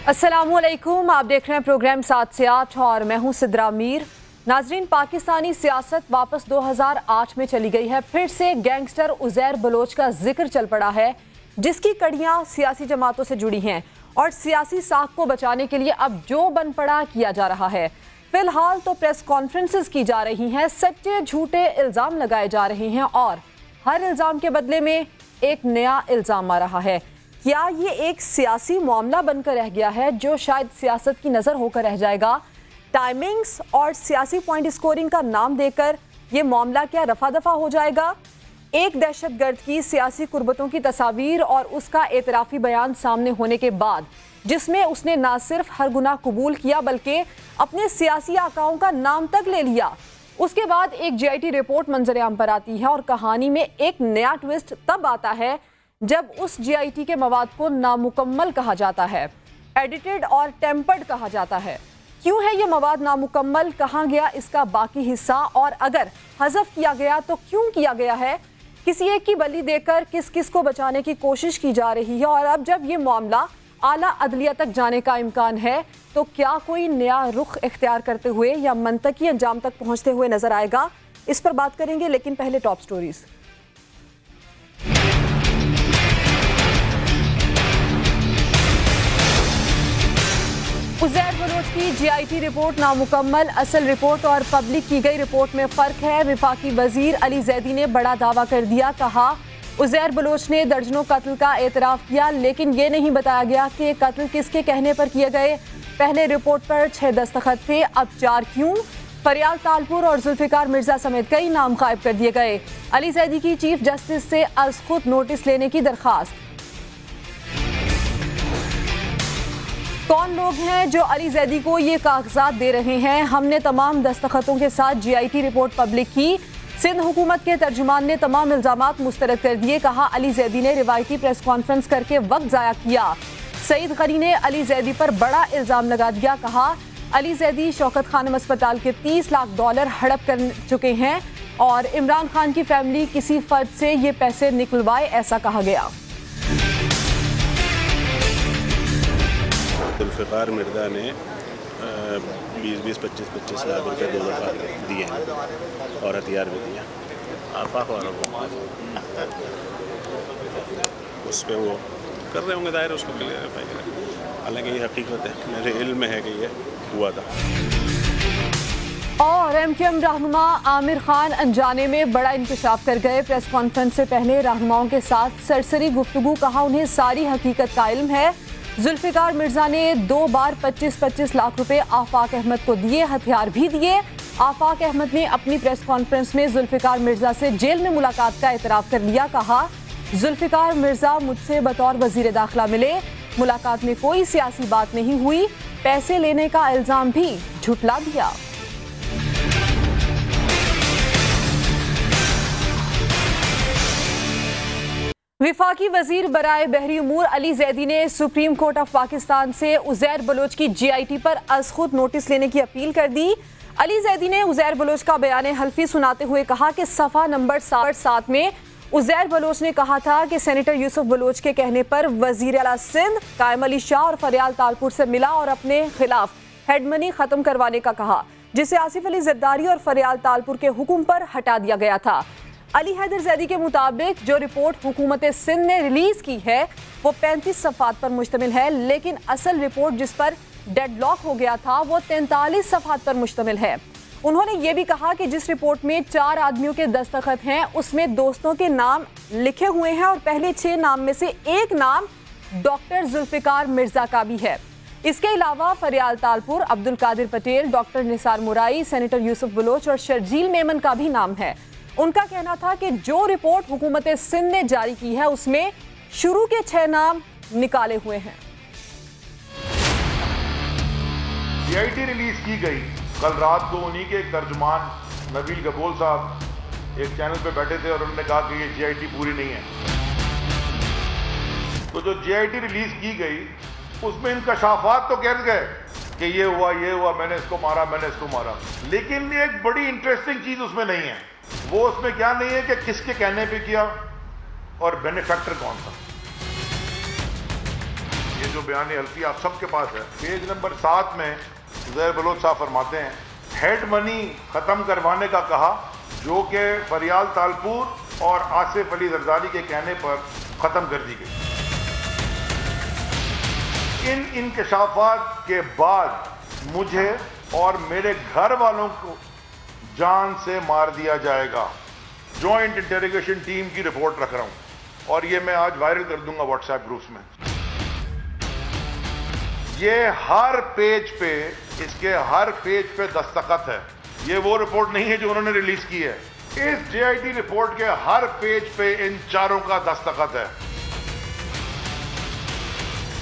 अस्सलामुअलैकुम, आप देख रहे हैं प्रोग्राम 7 से 8 और मैं हूं सिद्रा मीर। नाजरीन, पाकिस्तानी सियासत वापस 2008 में चली गई है। फिर से गैंगस्टर उज़ैर बलोच का जिक्र चल पड़ा है, जिसकी कड़ियां सियासी जमातों से जुड़ी हैं और सियासी साख को बचाने के लिए अब जो बन पड़ा किया जा रहा है। फिलहाल तो प्रेस कॉन्फ्रेंसेस की जा रही हैं, सच्चे झूठे इल्ज़ाम लगाए जा रहे हैं और हर इल्ज़ाम के बदले में एक नया इल्ज़ाम आ रहा है। क्या ये एक सियासी मामला बनकर रह गया है जो शायद सियासत की नज़र होकर रह जाएगा? टाइमिंग्स और सियासी पॉइंट स्कोरिंग का नाम देकर ये मामला क्या रफा दफा हो जाएगा? एक दहशतगर्द की सियासी कुर्बतों की तस्वीर और उसका एतराफ़ी बयान सामने होने के बाद, जिसमें उसने ना सिर्फ हर गुनाह कबूल किया बल्कि अपने सियासी आकाओं का नाम तक ले लिया। उसके बाद एक GIT रिपोर्ट मंजर-ए-आम पर आती है और कहानी में एक नया ट्विस्ट तब आता है जब उस GIT के मवाद को नामुकम्मल कहा जाता है, एडिटेड और टेम्पर्ड कहा जाता है। क्यों है ये मवाद नामुकम्मल? कहाँ गया इसका बाकी हिस्सा? और अगर हज़फ किया गया तो क्यों किया गया है? किसी एक की बलि देकर किस किस को बचाने की कोशिश की जा रही है? और अब जब ये मामला आला अदलिया तक जाने का इम्कान है तो क्या कोई नया रुख इख्तियार करते हुए या मंतकी अंजाम तक पहुँचते हुए नजर आएगा? इस पर बात करेंगे, लेकिन पहले टॉप स्टोरीज। उज़ैर बलोच की GIT रिपोर्ट नामुकम्मल, असल रिपोर्ट और पब्लिक की गई रिपोर्ट में फ़र्क है। वफाकी वज़ीर अली ज़ैदी ने बड़ा दावा कर दिया। कहा, उज़ैर बलोच ने दर्जनों कत्ल का एतराफ़ किया, लेकिन ये नहीं बताया गया कि कत्ल किसके कहने पर किए गए। पहले रिपोर्ट पर 6 दस्तखत थे, अब 4 क्यों? फरियाल तालपुर और जुल्फ़िकार मिर्ज़ा समेत कई नाम गायब कर दिए गए। अली ज़ैदी की चीफ जस्टिस से अज़ खुद नोटिस लेने की दरख्वास्त। कौन लोग हैं जो अली ज़ैदी को ये कागजात दे रहे हैं? हमने तमाम दस्तखतों के साथ GIT रिपोर्ट पब्लिक की। सिंध हुकूमत के तर्जुमान ने तमाम इल्ज़ामात मुस्तरद कर दिए। कहा, अली ज़ैदी ने रिवायती प्रेस कॉन्फ्रेंस करके वक्त ज़ाया किया। सईद गनी ने अली ज़ैदी पर बड़ा इल्ज़ाम लगा दिया। कहा, अली ज़ैदी शौकत खानम अस्पताल के $30 लाख हड़प कर चुके हैं और इमरान खान की फैमिली किसी फर्द से ये पैसे निकलवाए, ऐसा कहा गया। जुल्फ़िकार मिर्ज़ा ने 20-25 लाख रुपये 2 दफ़ा दिए हैं और हथियार भी दिए। आफाक वालों को उस पर वो कर रहे होंगे, दायरे उसको क्लियर है। हालांकि ये हकीकत है, मेरे इल्म में है कि ये हुआ था। और MKM रहनुमा आमिर खान अनजाने में बड़ा इंकशाफ कर गए। प्रेस कॉन्फ्रेंस से पहले रहनुमाओं के साथ सरसरी गुफ्तगू। कहा, उन्हें सारी हकीकत का इल्म है। जुल्फ़िकार मिर्ज़ा ने 2 बार 25-25 लाख रुपए आफाक अहमद को दिए, हथियार भी दिए। आफाक अहमद ने अपनी प्रेस कॉन्फ्रेंस में जुल्फ़िकार मिर्ज़ा से जेल में मुलाकात का एतराफ़ कर लिया। कहा, जुल्फ़िकार मिर्ज़ा मुझसे बतौर वज़ीर दाखिला मिले, मुलाकात में कोई सियासी बात नहीं हुई, पैसे लेने का इल्ज़ाम भी झुटला दिया। वफाकी वजीर बराए बहरी उमूर अली ज़ैदी ने सुप्रीम कोर्ट ऑफ पाकिस्तान से उज़ैर बलोच की GIT पर अज़ खुद नोटिस लेने की अपील कर दी। अली ज़ैदी ने उज़ैर बलोच का बयान हल्फी सुनाते हुए कहा कि सफ़ा नंबर 7 में उज़ैर बलोच ने कहा था कि सेनेटर यूसुफ बलोच के कहने पर वज़ीर आला सिंध कायम अली शाह और फरियाल तालपुर से मिला और अपने खिलाफ हेड मनी ख़त्म करवाने का कहा, जिसे आसिफ अली ज़रदारी और फरियाल तालपुर के हुक्म पर हटा दिया गया था। अली हैदर ज़ैदी के मुताबिक जो रिपोर्ट हुकूमत सिंध ने रिलीज़ की है वो 35 सफ़हात पर मुश्तमिल है, लेकिन असल रिपोर्ट जिस पर डेडलॉक हो गया था वो 43 सफ़हात पर मुश्तमिल है। उन्होंने ये भी कहा कि जिस रिपोर्ट में 4 आदमियों के दस्तखत हैं उसमें दोस्तों के नाम लिखे हुए हैं और पहले 6 नाम में से एक नाम डॉक्टर जुल्फ़िकार मिर्ज़ा का भी है। इसके अलावा फरियाल तालपुर, अब्दुल कादिर पटेल, डॉक्टर निसार मुराई, सेनेटर यूसुफ बलोच और शर्जील मेमन का भी नाम है। उनका कहना था कि जो रिपोर्ट हुकूमत सिंध ने जारी की है उसमें शुरू के 6 नाम निकाले हुए हैं। GIT रिलीज की गई। कल रात को उन्हीं के एक तर्जुमान नबील गबोल साहब एक चैनल पे बैठे थे और उन्होंने कहा कि ये GIT पूरी नहीं है। तो जो GIT रिलीज की गई उसमें इंकशाफात तो कह गए कि ये हुआ, मैंने इसको मारा, मैंने इसको मारा, लेकिन एक बड़ी इंटरेस्टिंग चीज उसमें नहीं है। वो उसमें क्या नहीं है कि किसके कहने पे किया और बेनिफैक्टर कौन था। ये जो बयान हल्फी आप सबके पास है, पेज नंबर 7 में उज़ैर बलोच साहब फरमाते हैं हेड मनी खत्म करवाने का कहा, जो कि फरियाल तालपुर और आसिफ अली जरदारी के कहने पर खत्म कर दी गई। इन इंकशाफात के बाद मुझे और मेरे घर वालों को जान से मार दिया जाएगा। जॉइंट इंटेरोगेशन टीम की रिपोर्ट रख रहा हूं और ये मैं आज वायरल कर दूंगा व्हाट्सएप ग्रुप्स में। ये हर पेज पे, इसके हर पेज पे दस्तखत है। ये वो रिपोर्ट नहीं है जो उन्होंने रिलीज की है। इस जेआईटी रिपोर्ट के हर पेज पे इन चारों का दस्तखत है।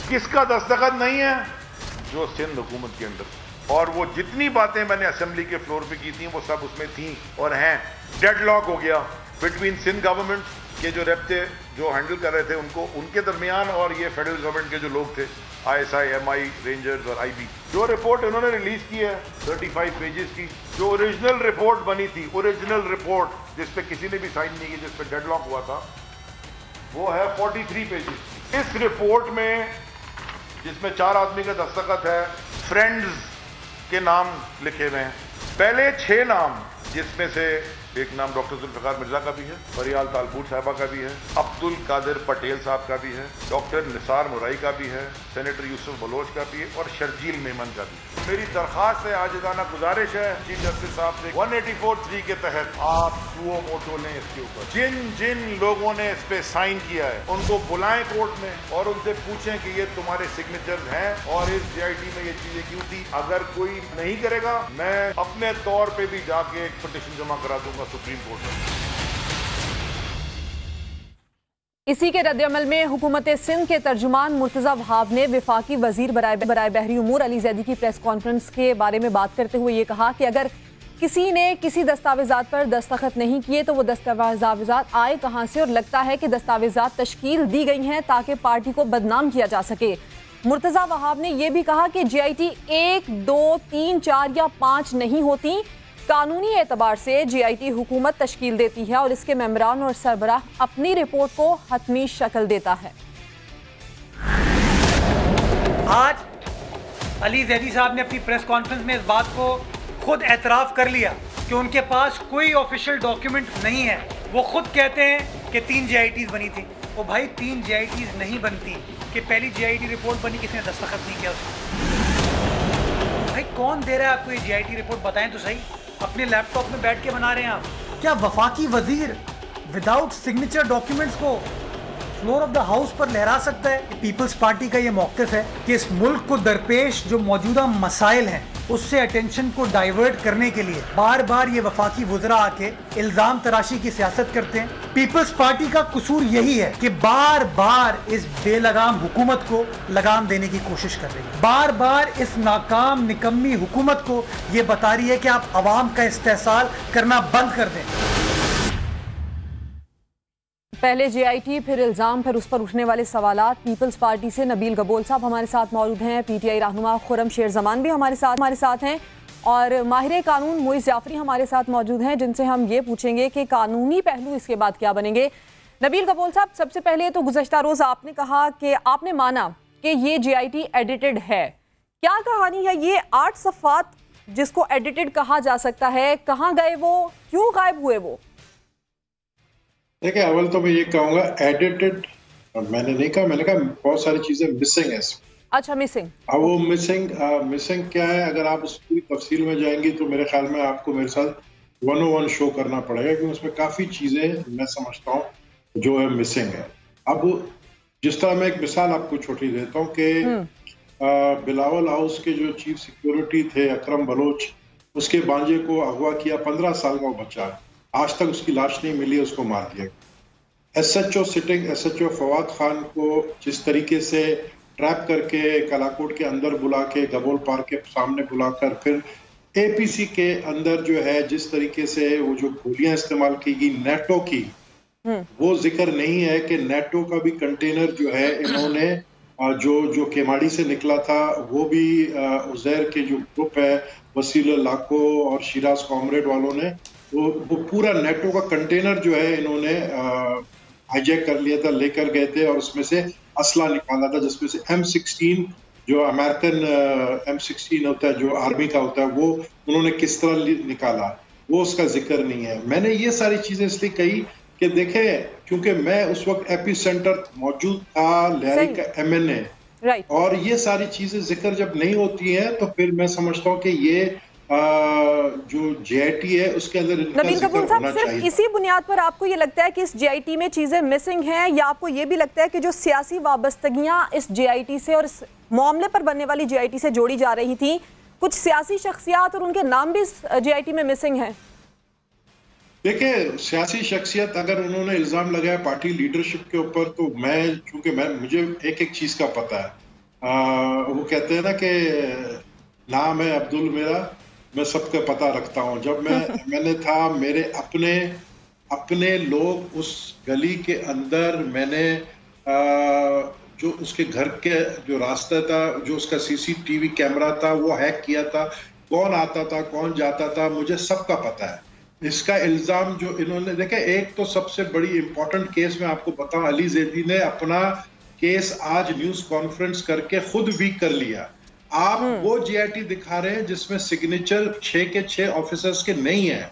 किसका दस्तखत नहीं है? जो सिंध हुकूमत के अंदर, और वो जितनी बातें मैंने असेंबली के फ्लोर पे की थी वो सब उसमें थी और हैं। डेडलॉक हो गया बिटवीन सिंध गवर्नमेंट के जो रेप थे, जो हैंडल कर रहे थे उनको, उनके दरमियान, और ये फेडरल गवर्नमेंट के जो लोग थे, ISI, MI, रेंजर्स और IB। जो रिपोर्ट इन्होंने रिलीज की है 35 पेजेस की, जो ओरिजिनल रिपोर्ट बनी थी, ओरिजिनल रिपोर्ट जिस पे किसी ने भी साइन नहीं की, जिस पे डेडलॉक हुआ था, वो है 43 पेजेस। इस रिपोर्ट में, जिसमें 4 आदमी का दस्तखत है, फ्रेंड्स के नाम लिखे हुए हैं। पहले 6 नाम, जिसमें से एक नाम डॉक्टर जुल्फ़िकार मिर्जा का भी है, फरियाल तालपुर साहबा का भी है, अब्दुल कादिर पटेल साहब का भी है, डॉक्टर निसार मुराई का भी है, सेनेटर यूसुफ बलोच का भी है और शर्जील मेमन का भी है। मेरी दरख्वास्त है, आजिज़ाना गुजारिश है चीफ जस्टिस साहब से, 184(3) के तहत आप सुओ मोटो लें इसके ऊपर। जिन जिन लोगों ने इस पे साइन किया है उनको बुलाएं कोर्ट में और उनसे पूछें कि ये तुम्हारे सिग्नेचर्स हैं और इस जेआईटी में ये चीजें क्यों थी। अगर कोई नहीं करेगा, मैं अपने तौर पे भी जाके एक पिटीशन जमा करा दूंगा सुप्रीम कोर्ट में। इसी के रद्द-ए-अमल में हुकूमत सिंध के तर्जुमान मुर्तज़ा वहाब ने वफाकी वजीर बराए बहरी उमूर अली जैदी की प्रेस कॉन्फ्रेंस के बारे में बात करते हुए ये कहा कि अगर किसी ने किसी दस्तावेजात पर दस्तखत नहीं किए तो वो दस्तावेजात आए कहाँ से, और लगता है कि दस्तावेजात तश्कील दी गई हैं ताकि पार्टी को बदनाम किया जा सके। मुर्तज़ा वहाब ने यह भी कहा कि GIT 1, 2, 3, 4 या 5 नहीं होती। कानूनी एतबार से GIT हुकूमत तश्कील देती है और इसके मेंबरान और सरबराह अपनी रिपोर्ट को हतमी शक्ल देता है। आज अली जैदी साहब ने अपनी प्रेस कॉन्फ्रेंस में इस बात को खुद एतराफ़ कर लिया कि उनके पास कोई ऑफिशियल डॉक्यूमेंट नहीं है। वो खुद कहते हैं कि 3 GITs बनी थी। वो भाई 3 GITs नहीं बनती कि पहली GIT रिपोर्ट बनी, किसी ने दस्तखत नहीं किया उसको। भाई कौन दे रहा है आपको ये GIT रिपोर्ट? बताएं तो सही। अपने लैपटॉप में बैठ के बना रहे हैं आप? क्या वफाकी वजीर विदाउट सिग्नेचर डॉक्यूमेंट्स को फ्लोर ऑफ द हाउस पर लहरा सकता है? पीपल्स पार्टी का ये मौक़िफ़ है कि इस मुल्क को दरपेश जो मौजूदा मसाइल हैं उससे अटेंशन को डाइवर्ट करने के लिए बार बार ये वफाकी वज़रा आके इल्ज़ाम तराशी की सियासत करते हैं। पीपल्स पार्टी का कसूर यही है कि बार बार इस बेलगाम हुकूमत को लगाम देने की कोशिश कर रही है। बार बार इस नाकाम निकम्मी हुकूमत को ये बता रही है कि आप अवाम का इस्तेहसाल करना बंद कर दें। पहले GIT, फिर इल्ज़ाम, फिर उस पर उठने वाले सवालात। पीपल्स पार्टी से नबील गबोल साहब हमारे साथ मौजूद हैं, PTI रहनुमा खुर्रम शेर जमान भी हमारे साथ हैं और माहिर कानून मोइज़ जाफरी हमारे साथ मौजूद हैं, जिनसे हम ये पूछेंगे कि कानूनी पहलू इसके बाद क्या बनेंगे। नबील गबोल साहब, सबसे पहले तो गुज़श्ता रोज़ आपने कहा कि आपने माना कि ये GIT एडिटेड है। क्या कहानी है? ये 8 सफ़ात जिसको एडिटेड कहा जा सकता है, कहाँ गए वो, क्यों गायब हुए वो? देखिए, अव्वल तो मैं ये कहूँगा एडिटेड मैंने नहीं कहा, मैंने कहा बहुत सारी चीजें मिसिंग है। अच्छा, मिसिंग। अब वो मिसिंग क्या है? अगर आप उस पूरी तफसील में जाएंगी तो मेरे ख्याल में आपको मेरे साथ 101 शो करना पड़ेगा, क्योंकि उसमें काफी चीजें मैं समझता हूँ जो है मिसिंग है। अब जिस तरह मैं एक मिसाल आपको छोटी देता हूँ कि बिलावल हाउस के जो चीफ सिक्योरिटी थे अकरम बलोच, उसके बांजे को अगवा किया, 15 साल का वो बच्चा, आज तक उसकी लाश नहीं मिली, उसको मार दिया। SHO फवाद खान को जिस तरीके से ट्रैप करके कलाकोट के अंदर बुला के, गबोल पार्क के सामने बुलाकर, फिर APC के अंदर जो है जिस तरीके से वो जो गोलियां इस्तेमाल की गई नेटो की, वो जिक्र नहीं है कि नेटो का भी कंटेनर जो है इन्होंने जो केमाड़ी से निकला था, वो भी उज़ैर के जो ग्रुप है वसील लाको और शिराज कॉमरेड वालों ने वो पूरा नेटो का कंटेनर जो है इन्होंने हाईजैक कर लिया था, लेकर गए थे और उसमें से असला निकाला था, जिसमें से M16 जो अमेरिकन M16 होता है, जो आर्मी का होता है, वो उन्होंने किस तरह निकाला, वो उसका जिक्र नहीं है। मैंने ये सारी चीजें इसलिए कही कि देखें, क्योंकि मैं उस वक्त एपी सेंटर मौजूद था, लहरी का MNA, और ये सारी चीजें जिक्र जब नहीं होती हैं तो फिर मैं समझता हूँ कि ये जो JIT है उसके अंदर नबील कपूर साहब, सिर्फ इसी बुनियाद पर आपको ये लगता है कि इस JIT में चीजें मिसिंग हैं, या आपको ये भी लगता है कि जो सियासी वाबस्तगियां इस JIT से और इस मामले पर बनने वाली JIT से जोड़ी जा रही थी, कुछ सियासी शख्सियात और उनके नाम भी इस JIT में मिसिंग हैं? देखिए, सियासी शख्सियत अगर उन्होंने इल्जाम लगाया पार्टी लीडरशिप के ऊपर, तो चूंकि मुझे एक एक चीज का पता है। वो कहते हैं ना कि नाम है अब्दुल मेरा, मैं सबका पता रखता हूँ। जब मैंने था, मेरे अपने लोग उस गली के अंदर, मैंने जो उसके घर के जो रास्ता था, जो उसका CCTV कैमरा था, वो हैक किया था, कौन आता था कौन जाता था, मुझे सबका पता है। इसका इल्जाम जो इन्होंने, देखे, एक तो सबसे बड़ी इंपॉर्टेंट केस में आपको बताऊं, अली जैदी ने अपना केस आज न्यूज कॉन्फ्रेंस करके खुद वीक कर लिया। आप वो JIT दिखा रहे हैं जिसमें सिग्नेचर 6 के 6 ऑफिसर्स के नहीं है,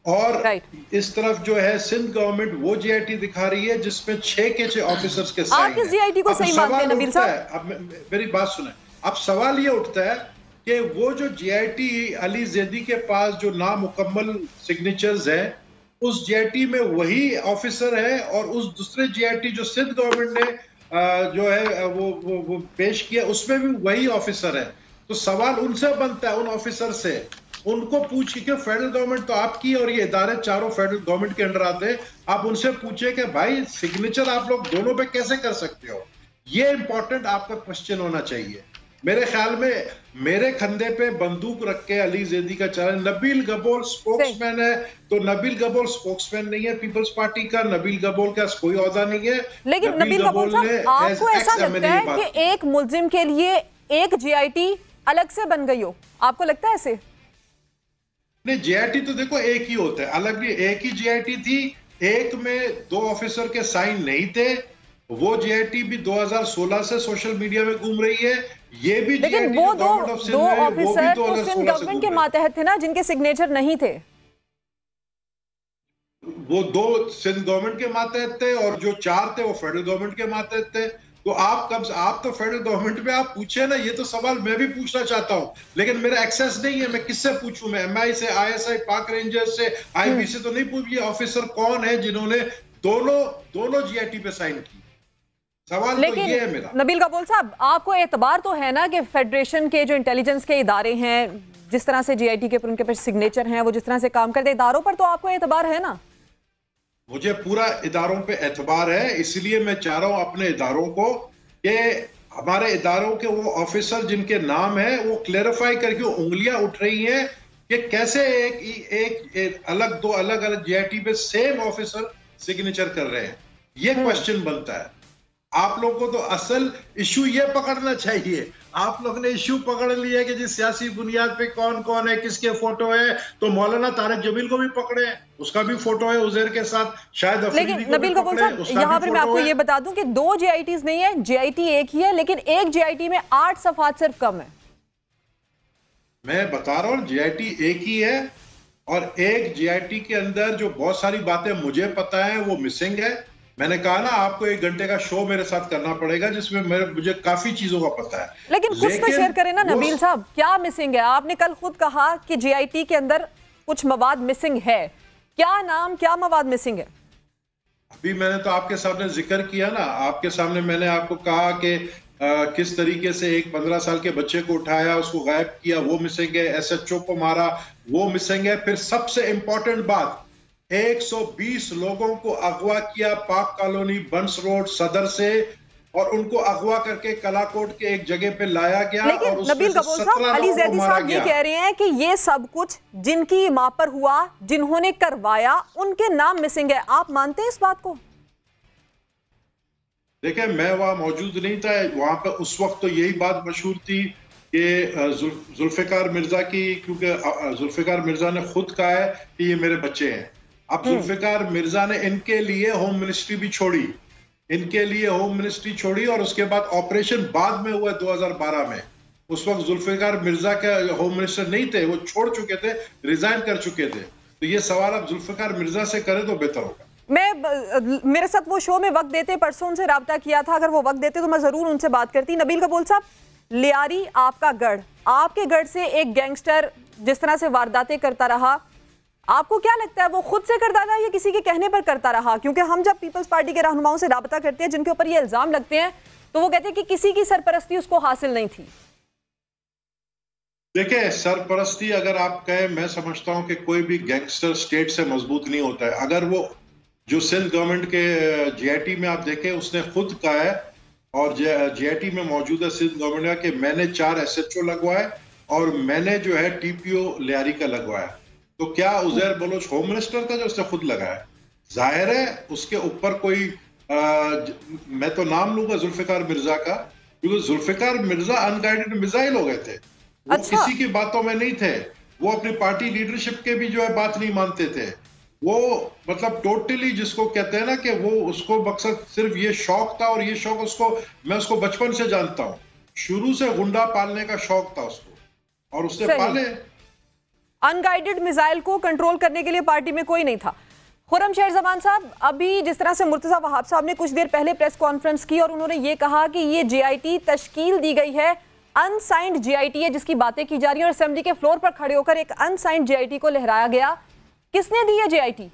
और इस तरफ जो है सिंध गवर्नमेंट वो JIT दिखा रही है जिसमें 6 के 6 ऑफिसर्स के साइन है। आप किस JIT को सही मानते हैं नबील साहब? अब मेरी बात सुने। अब सवाल ये उठता है कि वो जो JIT अली जैदी के पास जो नामुकम्मल सिग्नेचर्स है, उस JIT में वही ऑफिसर है, और उस दूसरे JIT जो सिंध गवर्नमेंट ने जो है वो पेश किया, उसमें भी वही ऑफिसर है। तो सवाल उनसे बनता है, उन ऑफिसर से, उनको पूछिए कि फेडरल गवर्नमेंट तो आपकी और ये इदारे चारों फेडरल गवर्नमेंट के अंडर आते हैं, आप उनसे पूछिए कि भाई सिग्नेचर आप लोग दोनों पे कैसे कर सकते हो। ये इंपॉर्टेंट आपका क्वेश्चन होना चाहिए। मेरे ख्याल में मेरे कंधे पे बंदूक रख के अली जैदी का चल, नबील गबोल स्पोक्समैन है, तो नबील गबोल स्पोक्समैन नहीं है पीपल्स पार्टी का, नबील गबोल का कोई ओहदा नहीं है। लेकिन नबील गबोल साहब, आपको ऐसा लगता है कि एक मुल्जिम के लिए एक JIT अलग से बन गई हो? आपको लगता है ऐसे? नहीं, JIT तो देखो एक ही होता है, अलग एक ही JIT थी। एक में 2 ऑफिसर के साइन नहीं थे, वो JIT भी 2016 से सोशल मीडिया में घूम रही है। ये भी, लेकिन वो दो ऑफिसर तो सिंध गवर्नमेंट के मातहत थे ना, जिनके सिग्नेचर नहीं थे। वो 2 सिंध गवर्नमेंट के मातहत थे, और जो 4 थे वो फेडरल गवर्नमेंट के मातहत थे। तो आप तो फेडरल गवर्नमेंट में आप पूछे ना, ये तो सवाल मैं भी पूछना चाहता हूँ, लेकिन मेरा एक्सेस नहीं है। मैं किससे पूछूं? मैं MI से, ISI, पाक रेंजर्स से, IB से तो नहीं पूछ। ये ऑफिसर कौन है जिन्होंने दोनों JIT पे साइन की? सवाल तो ये है मेरा। नबील कपूर साहब, आपको एतबार तो है ना कि फेडरेशन के जो इंटेलिजेंस के इदारे हैं, जिस तरह से JIT के उनके पास सिग्नेचर हैं, वो जिस तरह से काम करते, इदारों पर तो आपको एतबार है ना? मुझे पूरा इदारों पे एतबार है, इसलिए मैं चाह रहा हूं अपने इदारों को कि हमारे इदारों के वो ऑफिसर जिनके नाम है वो क्लेरिफाई करके उंगलियां उठ रही हैं कि कैसे एक अलग 2 अलग JIT पे सेम ऑफिसर सिग्नेचर कर रहे हैं। ये क्वेश्चन बनता है। आप लोगों को तो असल इशू ये पकड़ना चाहिए। आप लोग ने इशू पकड़ लिया कि जिस सियासी बुनियाद पे कौन कौन है, किसके फोटो है, तो मौलाना तारिक जमील को भी पकड़े, उसका भी फोटो है उज़ैर के साथ, शायद लेकिन नबील कपूर साहब, यहाँ पर मैं आपको ये बता दूं कि 2 JITs नहीं है, JIT एक ही है, लेकिन एक JIT में 8 सफ़ात सिर्फ कम है। मैं बता रहा हूँ JIT एक ही है, और एक JIT के अंदर जो बहुत सारी बातें मुझे पता है वो मिसिंग है। मैंने कहा ना, आपको 1 घंटे का शो मेरे साथ करना पड़ेगा जिसमें मुझे काफी चीजों का पता है। लेकिन कुछ तो शेयर करें ना नबील साहब, क्या मिसिंग है? आपने कल खुद कहा कि JIT के अंदर कुछ मवाद मिसिंग है। क्या नाम, क्या मवाद मिसिंग है? अभी मैंने तो आपके सामने जिक्र किया ना, आपके सामने मैंने आपको कहा कि किस तरीके से एक 15 साल के बच्चे को उठाया, उसको गायब किया, वो मिसिंग है। SHO को मारा, वो मिसिंग है। फिर सबसे इंपॉर्टेंट बात, 120 लोगों को अगवा किया पाक कॉलोनी, बंस रोड, सदर से, और उनको अगवा करके कलाकोट के एक जगह पे लाया गया। लेकिन और नबील कपूर साहब, अली जैदी साहब ये कह रहे हैं कि ये सब कुछ जिनकी मां पर हुआ, जिन्होंने करवाया, उनके नाम मिसिंग है। आप मानते हैं इस बात को? देखिए, मैं वहां मौजूद नहीं था। वहां पर उस वक्त तो यही बात मशहूर थी कि जुल्फिकार मिर्जा की, क्योंकि जुल्फिकार मिर्जा ने खुद कहा है कि ये मेरे बच्चे हैं। अब जुल्फिकार मिर्जा ने इनके लिए होम मिनिस्ट्री भी छोड़ी, इनके लिए होम मिनिस्ट्री छोड़ी और उसके बाद ऑपरेशन बाद में हुआ 2012 में। उस वक्त जुल्फिकार मिर्जा के होम मिनिस्टर नहीं थे, वो छोड़ चुके थे, रिजाइन कर चुके थे। तो ये सवाल आप जुल्फिकार मिर्जा से करें तो बेहतर होगा। मेरे साथ वो शो में वक्त देते, परसों उनसे राब्ता किया था, अगर वो वक्त देते तो मैं जरूर उनसे बात करती। नबील कबूल साहब, लियारी आपका गढ़, आपके गढ़ से एक गैंगस्टर जिस तरह से वारदातें करता रहा, आपको क्या लगता है वो खुद से करता था या किसी के कहने पर करता रहा? क्योंकि हम जब पीपल्स पार्टी के रहनुमाओं से राब्ता करते हैं जिनके ऊपर ये इल्जाम लगते हैं तो वो कहते हैं कि किसी की सरपरस्ती उसको हासिल नहीं थी। देखिए, सरपरस्ती अगर आप कहें, मैं समझता हूं कि कोई भी गैंगस्टर स्टेट से मजबूत नहीं होता है। अगर वो जो सिंध गवर्नमेंट के जीआईटी में आप देखें, उसने खुद कहा है और जीआईटी में मौजूद है सिंध गवर्नमेंट का कि मैंने 4 SHO लगवाए और मैंने जो है TPO लियारी का लगवाया। तो क्या उजैर बलोच होम मिनिस्टर था जो उसने खुद लगाया? जाहिर है उसके ऊपर कोई मैं तो नाम लूंगा जुल्फिकार मिर्जा का, क्योंकि जुल्फिकार मिर्जा अनगाइडेड मिसाइल हो गए थे। वो किसी की बातों में नहीं थे, वो अपनी पार्टी लीडरशिप के भी जो है बात नहीं मानते थे। वो मतलब टोटली जिसको कहते हैं ना कि वो उसको मकसद सिर्फ ये शौक था, और ये शौक उसको, मैं उसको बचपन से जानता हूँ, शुरू से गुंडा पालने का शौक था उसको और उसने पाले। अनगाइडेड मिसाइल को कंट्रोल करने के लिए पार्टी में कोई नहीं था। खुर्रमशहर जमान साहब, अभी जिस तरह से मुर्तजा वहाब साहब ने कुछ देर पहले प्रेस कॉन्फ्रेंस की और उन्होंने ये कहा कि ये जीआईटी तश्कील दी गई है, अनसाइंड जीआईटी है जिसकी बातें की जा रही है, और असेंबली के फ्लोर पर खड़े होकर एक अनसाइंड जीआईटी को लहराया गया। किसने दी है जीआईटी?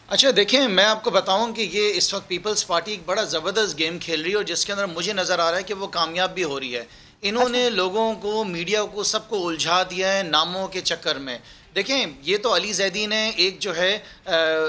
अच्छा देखिए, मैं आपको बताऊं कि ये इस वक्त पीपल्स पार्टी एक बड़ा ज़बरदस्त गेम खेल रही है और जिसके अंदर मुझे नज़र आ रहा है कि वो कामयाब भी हो रही है। इन्होंने लोगों को, मीडिया को, सबको उलझा दिया है नामों के चक्कर में। देखें, ये तो अली जैदी ने एक जो है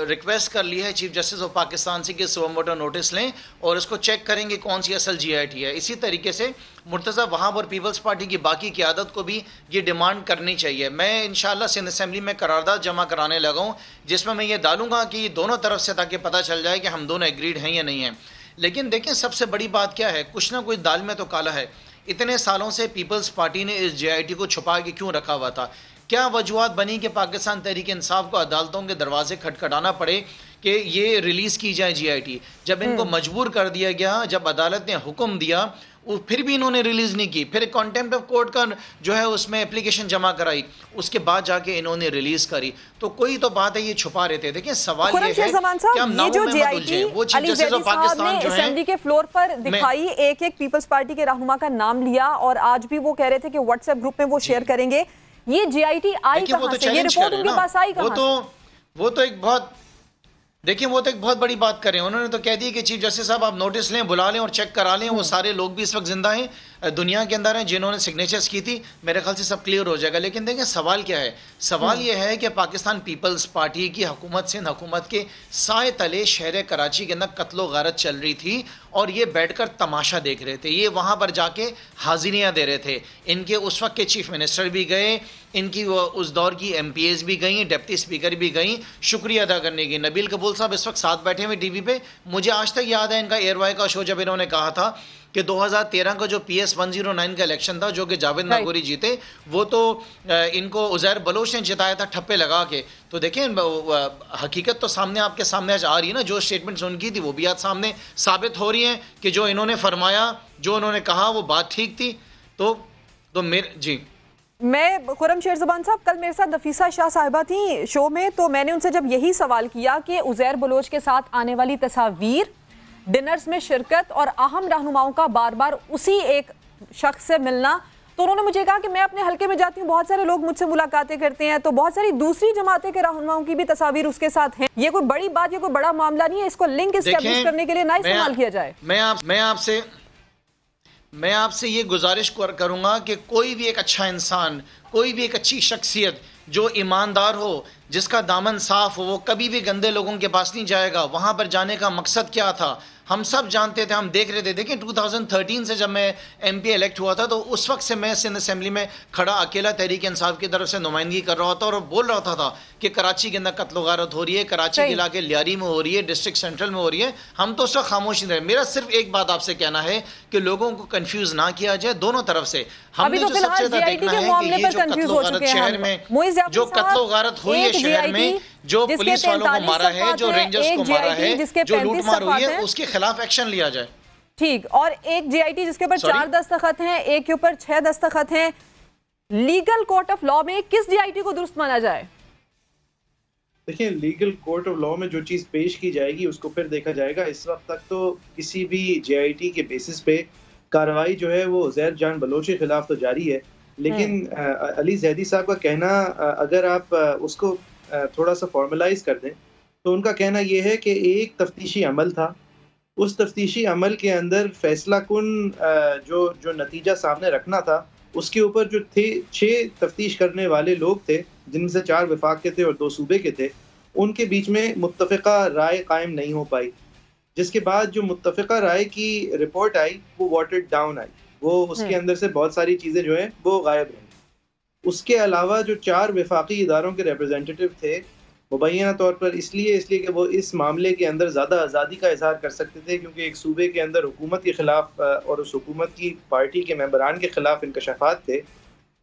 रिक्वेस्ट कर ली है चीफ जस्टिस ऑफ पाकिस्तान से कि सुओ मोटो नोटिस लें और उसको चेक करेंगे कौन सी असल जीआईटी है। इसी तरीके से मुर्तज़ा वहाब और पीपल्स पार्टी की बाकी क़यादत को भी ये डिमांड करनी चाहिए। मैं इंशाअल्लाह सिंध असेंबली में करारदाद जमा कराने लगा हूँ जिसमें मैं ये डालूंगा कि दोनों तरफ से, ताकि पता चल जाए कि हम दोनों एग्रीड हैं या नहीं हैं। लेकिन देखें, सबसे बड़ी बात क्या है, कुछ ना कुछ दाल में तो काला है। इतने सालों से पीपल्स पार्टी ने इस जीआईटी को छुपा के क्यों रखा हुआ था? क्या वजूहत बनी कि पाकिस्तान तहरीक इंसाफ को अदालतों के दरवाजे खटखटाना पड़े कि ये रिलीज़ की जाए जीआईटी? जब इनको मजबूर कर दिया गया, जब अदालत ने हुक्म दिया, फिर भी इन्होंने रिलीज़ नहीं की। फिर कंटेम्प्ट ऑफ कोर्ट का जो है उसमें एप्लीकेशन जमा कराई, उसके बाद जाके इन्होंने रिलीज़ करी। तो कोई तो बात है, ये छुपा रहे थे। देखिए, सवाल ये है कि हम नामों में मत उलझें। वो चीफ जस्टिस ऑफ पाकिस्तान जो है असेंबली के फ्लोर पर दिखाई, एक पीपल्स पार्टी के रहनुमा का नाम लिया और आज भी वो कह रहे थे कि व्हाट्सएप ग्रुप में वो शेयर करेंगे। ये जीआईटी आई कहां से? ये रिपोर्ट उनके पास आई कहां से? वो तो एक बहुत, देखिए, वो तो एक बहुत बड़ी बात करें। उन्होंने तो कह दी कि चीफ जस्टिस साहब आप नोटिस लें, बुला लें और चेक करा लें। वो सारे लोग भी इस वक्त जिंदा हैं, दुनिया के अंदर हैं, जिन्होंने सिग्नेचर्स की थी। मेरे ख्याल से सब क्लियर हो जाएगा। लेकिन देखिए, सवाल क्या है? सवाल ये है कि पाकिस्तान पीपल्स पार्टी की हुकूमत, सिंध हुकूमत के साए तले शहर कराची के अंदर कत्लो गारत चल रही थी और ये बैठकर तमाशा देख रहे थे। ये वहाँ पर जाके हाजिरियाँ दे रहे थे। इनके उस वक्त के चीफ मिनिस्टर भी गए, इनकी उस दौर की MPs भी गई, डिप्टी स्पीकर भी गई शुक्रिया अदा करने की। नबील कबूल साहब इस वक्त साथ बैठे हुए टीवी पे। मुझे आज तक याद है इनका एयरवाई का शो, जब इन्होंने कहा था कि 2013 का जो PS 109 का इलेक्शन था जो कि जावेद नागौरी जीते, वो तो इनको उजैर बलोच ने जिताया था ठप्पे लगा के। तो देखें, हकीकत तो सामने आपके सामने आज आ रही है ना। जो स्टेटमेंट्स उनकी थी वो भी आज सामने साबित हो रही हैं कि जो इन्होंने फरमाया, जो उन्होंने कहा, वो बात ठीक थी। तो मेरे जी, मैं खुर्रमशहर ज़बान साहब, कल मेरे साथ नफीसा शाह साहिबा थी शो में, तो मैंने उनसे जब यही सवाल किया कि उजैर बलोच के साथ आने वाली तस्वीर, डिनर्स में शिरकत और अहम रहनुमाओं का बार बार उसी एक शख्स से मिलना, तो उन्होंने मुझे कहा कि मैं अपने हल्के में जाती हूँ, बहुत सारे लोग मुझसे मुलाकातें करते हैं, तो बहुत सारी दूसरी जमातें के रहनुमाओं की भी तस्वीर उसके साथ हैं। ये कोई बड़ी बात, ये कोई बड़ा मामला नहीं है। इसको लिंक एस्टैब्लिश करने के लिए ना इस्तेमाल किया जाए। मैं आपसे ये गुजारिश करूंगा कि कोई भी एक अच्छा इंसान, कोई भी एक अच्छी शख्सियत जो ईमानदार हो, जिसका दामन साफ हो, वो कभी भी गंदे लोगों के पास नहीं जाएगा। वहाँ पर जाने का मकसद क्या था हम सब जानते थे, हम देख रहे थे। देखिए, 2013 से जब मैं MP इलेक्ट हुआ था तो उस वक्त से मैं सिंध असेंबली में खड़ा अकेला तहरीक इंसाफ की तरफ से नुमाइंदगी कर रहा था और बोल रहा था कि कराची के अंदर कत्ल गारत हो रही है, कराची के इलाके लियारी में हो रही है, डिस्ट्रिक्ट सेंट्रल में हो रही है। हम तो उस वक्त खामोश नहीं रहे। मेरा सिर्फ एक बात आपसे कहना है कि लोगों को कंफ्यूज ना किया जाए दोनों तरफ से। हमने जो सबसे ज्यादा देखना है कि ये जो कत्ल गारत शहर में, जो कत्ल गारत हुई है शहर में, जो पुलिस वालों को मारा है, जो रेंजर्स को मारा है, जो लूटमार हुई है, उसके खिलाफ एक्शन लिया जाए। ठीक, और एक जीआईटी जिसके ऊपर 4 दस्तखत हैं, एक के ऊपर 6 दस्तखत हैं, लीगल कोर्ट ऑफ लॉ में किस जीआईटी को दुरुस्त माना जाए? देखिए, लीगल कोर्ट ऑफ लॉ में जो चीज़ पेश की जाएगी उसको फिर देखा जाएगा। इस वक्त तक तो किसी भी जेआईटी के बेसिस पे कार्रवाई जो है वो उज़ैर जान बलोच के खिलाफ तो जारी है, लेकिन अली ज़ैदी साहब का कहना, अगर आप उसको थोड़ा सा फॉर्मलाइज कर दें तो उनका कहना ये है कि एक तफ्तीशी अमल था, उस तफ्तीशी अमल के अंदर फैसला कुन जो नतीजा सामने रखना था उसके ऊपर जो थे 6 तफ्तीश करने वाले लोग थे, जिनमें से 4 विफाक के थे और 2 सूबे के थे, उनके बीच में मुत्तफ़िका राय कायम नहीं हो पाई, जिसके बाद जो मुत्तफ़िका राय की रिपोर्ट आई वो वाटर्ड डाउन आई, वो उसके अंदर से बहुत सारी चीज़ें जो हैं वो गायब रहीं। उसके अलावा जो 4 विफाकी इदारों के रिप्रेजेंटेटिव थे, मुबैना तौर पर इसलिए कि वो इस मामले के अंदर ज़्यादा आज़ादी का इजहार कर सकते थे, क्योंकि एक सूबे के अंदर हुकूमत के ख़िलाफ़ और उस हुकूमत की पार्टी के मेंबरान के ख़िलाफ़ इंकशाफात थे।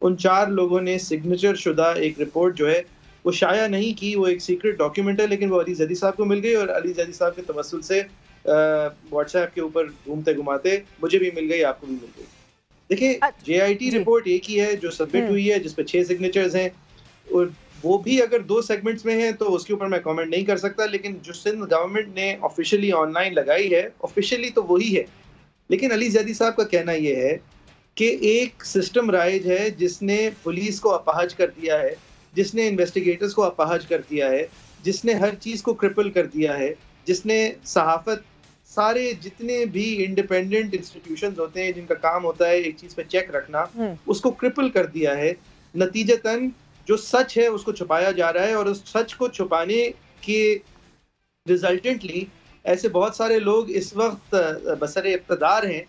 उन 4 लोगों ने सिग्नेचर शुदा एक रिपोर्ट जो है वो शाया नहीं की, वो एक सीक्रेट डॉक्यूमेंट है, लेकिन वो अली ज़ैदी साहब को मिल गई और अली ज़ैदी साहब के तवस्सुल से व्हाट्सएप के ऊपर घूमते घुमाते मुझे भी मिल गई, आपको भी मिल गई। देखिए, जेआईटी रिपोर्ट एक ही है जो सबमिट हुई है, जिस पे 6 सिग्नेचर्स हैं, और वो भी अगर 2 सेगमेंट्स में है तो उसके ऊपर मैं कमेंट नहीं कर सकता, लेकिन जो सिंध गवर्नमेंट ने ऑफिशियली ऑनलाइन लगाई है, ऑफिशियली तो वही है। लेकिन अली ज़ैदी साहब का कहना ये है कि एक सिस्टम राइज है जिसने पुलिस को अपाहज कर दिया है, जिसने इन्वेस्टिगेटर्स को अपाहज कर दिया है, जिसने हर चीज़ को क्रिपल कर दिया है, जिसने सहाफ़त, सारे जितने भी इंडिपेंडेंट इंस्टीट्यूशंस होते हैं जिनका काम होता है एक चीज़ पे चेक रखना, उसको क्रिपल कर दिया है। नतीजतन जो सच है उसको छुपाया जा रहा है, और उस सच को छुपाने के रिजल्टेंटली ऐसे बहुत सारे लोग इस वक्त बसरे इक़्तिदार हैं,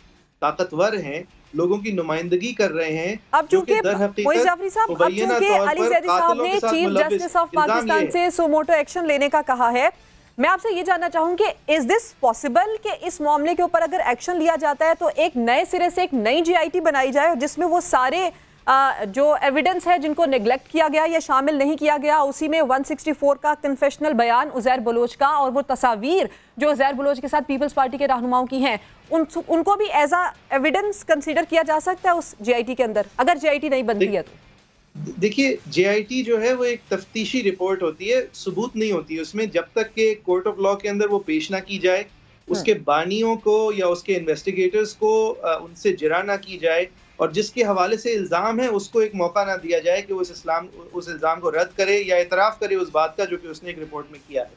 ताकतवर हैं, लोगों की नुमाइंदगी कर रहे हैं। अब चूंकि अली ज़ैदी साहब ने चीफ जस्टिस ऑफ पाकिस्तान से सुमोटो एक्शन लेने का कहा है, मैं आपसे ये जानना चाहूंगी, इज दिस पॉसिबल कि इस मामले के ऊपर अगर एक्शन लिया जाता है तो एक नए सिरे से एक नई जीआईटी बनाई जाए जिसमें वो सारे जो एविडेंस है जिनको नेग्लेक्ट किया गया या शामिल नहीं किया गया, उसी में 164 का कन्फेशनल बयान उज़ैर बलोच का और वो तस्वीर जो उज़ैर बलोच के साथ पीपल्स पार्टी के रहनुमाओं की हैं, उनको भी एज अ एविडेंस कंसीडर किया जा सकता है उस जेआईटी के अंदर, अगर जेआईटी नहीं बनती है तो? देखिए, जेआईटी जो है वो एक तफ्तीशी रिपोर्ट होती है, सबूत नहीं होती है उसमें, जब तक के कोर्ट ऑफ लॉ के अंदर वो पेश ना की जाए, उसके बानियों को या उसके इन्वेस्टिगेटर्स को उनसे जिरा ना की जाए, और जिसके हवाले से इल्ज़ाम है उसको एक मौका ना दिया जाए कि उस इल्ज़ाम को रद्द करे या इतराफ़ करे उस बात का जो कि उसने एक रिपोर्ट में किया है।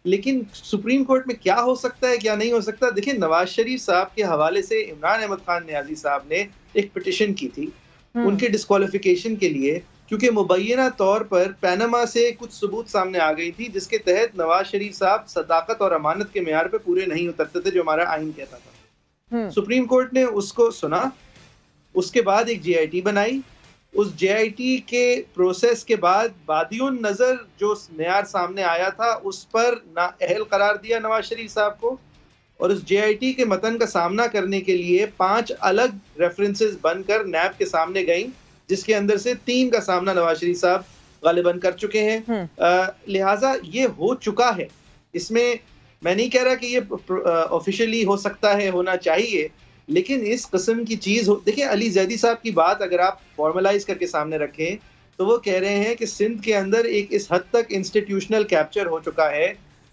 लेकिन सुप्रीम कोर्ट में क्या हो सकता है, क्या नहीं हो सकता? देखिए, नवाज शरीफ साहब के हवाले से इमरान अहमद खान नियाज़ी साहब ने एक पिटिशन की थी उनके डिस्क्वालिफिकेशन के लिए, क्योंकि मुबैना तौर पर पैनामा से कुछ सबूत सामने आ गई थी जिसके तहत नवाज शरीफ साहब सदाकत और अमानत के मेयार पे पूरे नहीं उतरते थे, जो हमारा आइन कहता था। सुप्रीम कोर्ट ने उसको सुना, उसके बाद एक जेआईटी बनाई, उस जेआईटी के प्रोसेस के बाद बादियुन नजर जो मेयार सामने आया था उस पर नाअहल करार दिया नवाज शरीफ साहब को, और उस जेआईटी के मतन का सामना करने के लिए 5 अलग रेफरेंसेस बनकर नैब के सामने गई, जिसके अंदर से 3 का सामना नवाज शरीफ साहब गालिबन कर चुके हैं। लिहाजा ये हो चुका है, इसमें मैं नहीं कह रहा कि ये ऑफिशियली हो सकता है, होना चाहिए, लेकिन इस किस्म की चीज हो। देखिए, अली ज़ैदी साहब की बात अगर आप फॉर्मलाइज करके सामने रखें तो वो कह रहे हैं कि सिंध के अंदर एक इस हद तक इंस्टीट्यूशनल कैप्चर हो चुका है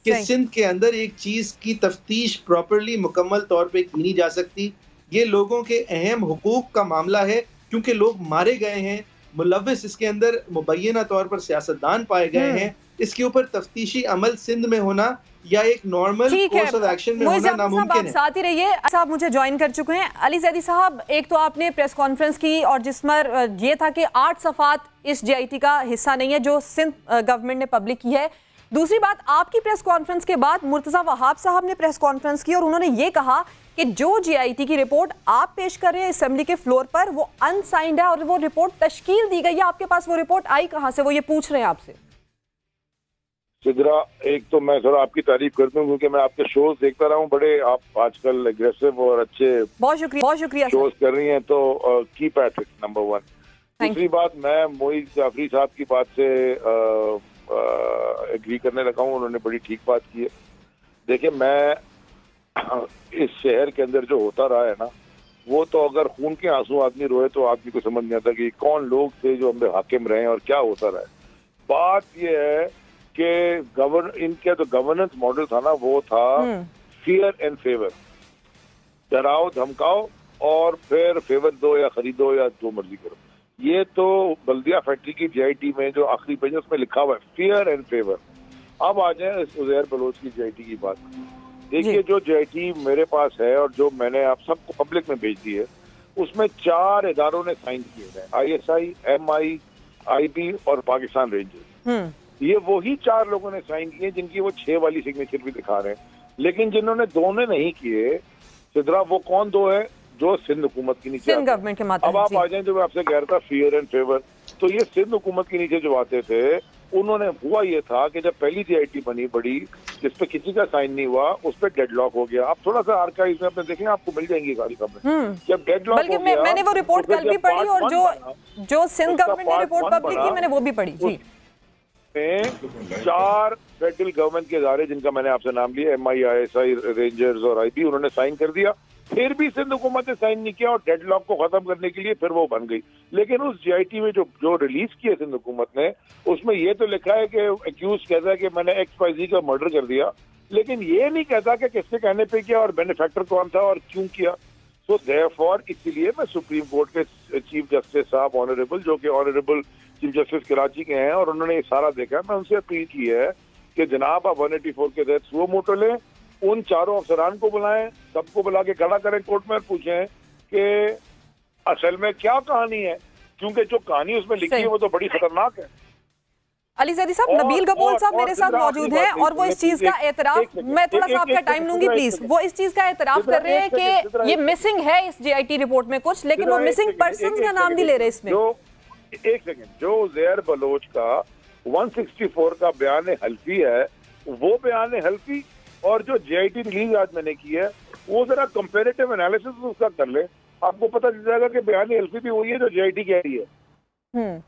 कि सिंध के अंदर एक चीज की तफ्तीश प्रॉपरली मुकम्मल तौर पे की नहीं जा सकती। ये लोगों के अहम हुकूक का मामला है, क्योंकि लोग मारे गए हैं, मुलव्विस इसके अंदर मुबैना तौर पर सियासतदान पाए गए हैं। इसके ऊपर तफ्तीशी अमल सिंध में होना या एक नॉर्मल कोर्स ऑफ एक्शन में होना नामुमकिन है। साथ ही रहिए, साहब मुझे ज्वाइन कर चुके हैं। अली ज़ैदी साहब, एक तो आपने प्रेस कॉन्फ्रेंस की और जिसमें ये था कि 8 सफ़ात इस जेआईटी का हिस्सा नहीं है जो सिंध गवर्नमेंट ने पब्लिक की है। दूसरी बात, आपकी प्रेस कॉन्फ्रेंस के बाद मुर्तज़ा वहाब साहब ने प्रेस कॉन्फ्रेंस की और उन्होंने ये कहा कि जो जेआईटी की रिपोर्ट आप पेश कर रहे हैं असेंबली के फ्लोर पर वो अनसाइंड है और वो रिपोर्ट तश्कील दी गई है। आपके पास वो रिपोर्ट आई कहाँ से, वो ये पूछ रहे हैं आपसे। सिद्रा, एक तो मैं थोड़ा आपकी तारीफ करता हूँ क्योंकि मैं आपके शोज देखता रहा हूँ, बड़े आप आजकल एग्रेसिव और अच्छे बहुत शुक्रिया शोज कर रही हैं, तो कीप एट इट, नंबर 1। दूसरी बात, मैं मोईज जाफरी साहब की बात से एग्री करने लगा हूँ, उन्होंने बड़ी ठीक बात की है। देखिए, मैं इस शहर के अंदर जो होता रहा है ना, वो तो अगर खून के आंसू आदमी रोए तो आदमी को समझ नहीं आता कि कौन लोग थे जो हम पे हाकिम रहे और क्या होता रहा है। बात ये है कि इनका जो गवर्नेंस मॉडल था ना, वो था फियर एंड फेवर, डराओ धमकाओ और फिर फेवर दो या खरीदो या जो मर्जी करो। ये तो बल्दिया फैक्ट्री की जीआईटी में जो आखिरी पेज उसमें लिखा हुआ है फियर एंड फेवर। अब आ जाए इस उजैर बलोच की जीआईटी की बात। देखिए, जो जीआईटी मेरे पास है और जो मैंने आप सबको पब्लिक में भेज दी है, उसमें 4 इदारों ने साइन किए हैं, ISI, MI, IB और पाकिस्तान रेंजर्स। ये वही 4 लोगों ने साइन किए जिनकी वो 6 वाली सिग्नेचर भी दिखा रहे हैं। लेकिन जिन्होंने 2 ने नहीं किए, सिद्रा, वो कौन 2 है? जो सिंध हुकूमत के नीचे गवर्नमेंट के माध्यम। अब आप आ जाए, जो मैं आपसे कह रहा था फियर एंड फेवर, तो ये सिंध हुकूमत के नीचे जो आते थे, उन्होंने हुआ ये था कि जब पहली जीआईटी बनी बड़ी, जिसपे किसी का साइन नहीं हुआ, उस पर डेडलॉक हो गया। आप थोड़ा सा आर्काइव में अपने देखें, आपको मिल जाएंगी सारी खबरें। जब डेडलॉक हो गया, मैंने वो रिपोर्ट कल भी पढ़ी और जो सिंध गवर्नमेंट ने रिपोर्ट पब्लिक की, मैंने वो भी पढ़ी जी। 4 फेडरल गवर्नमेंट के इदारे, जिनका मैंने आपसे नाम लिया, MI, ISI, रेंजर्स और IB, उन्होंने साइन कर दिया। फिर भी सिंध हुकूमत ने साइन नहीं किया और डेडलॉक को खत्म करने के लिए फिर वो बन गई। लेकिन उस जीआईटी में जो रिलीज किया सिंध हुकूमत ने, उसमें ये तो लिखा है कि एक्यूज कहता है कि मैंने XYZ का मर्डर कर दिया, लेकिन ये नहीं कहता कि किसके कहने पे किया और बेनिफैक्टर कौन था और क्यों किया। सो देयरफॉर इसलिए मैं सुप्रीम कोर्ट के चीफ जस्टिस साहब ऑनरेबल, जो कि ऑनरेबल चीफ जस्टिस कराची के हैं और उन्होंने ये सारा देखा, मैं उनसे अपील की है कि जनाब आप 184 के तहत सुओ मोटो लें, उन 4 अफसरान को बुलाएं, सबको बुला के खड़ा करें कोर्ट में और पूछें कि असल में क्या कहानी है, क्योंकि जो कहानी उसमें लिखी है वो तो बड़ी खतरनाक है। अली ज़ैदी साहब, नबील गबोल साहब मेरे साथ मौजूद हैं और वो इस चीज का एतराफ, मैं थोड़ा सा आपका टाइम लूंगी प्लीज, वो इस चीज का एतराफ कर रहे हैं कि ये मिसिंग है इस जीआईटी रिपोर्ट में कुछ, लेकिन वो मिसिंग पर्सन का नाम नहीं ले रहे इसमें। एक सेकंड, जो उज़ैर बलोच का 164 का बयान हल्फी है, वो बयान हल्फी और जो जीआईटी रिलीज आज मैंने की है, वो जरा कंपैरेटिव एनालिसिस उसका कर ले, आपको पता चल जाएगा कि बयान हल्फी भी वही है जो जीआईटी कह रही है।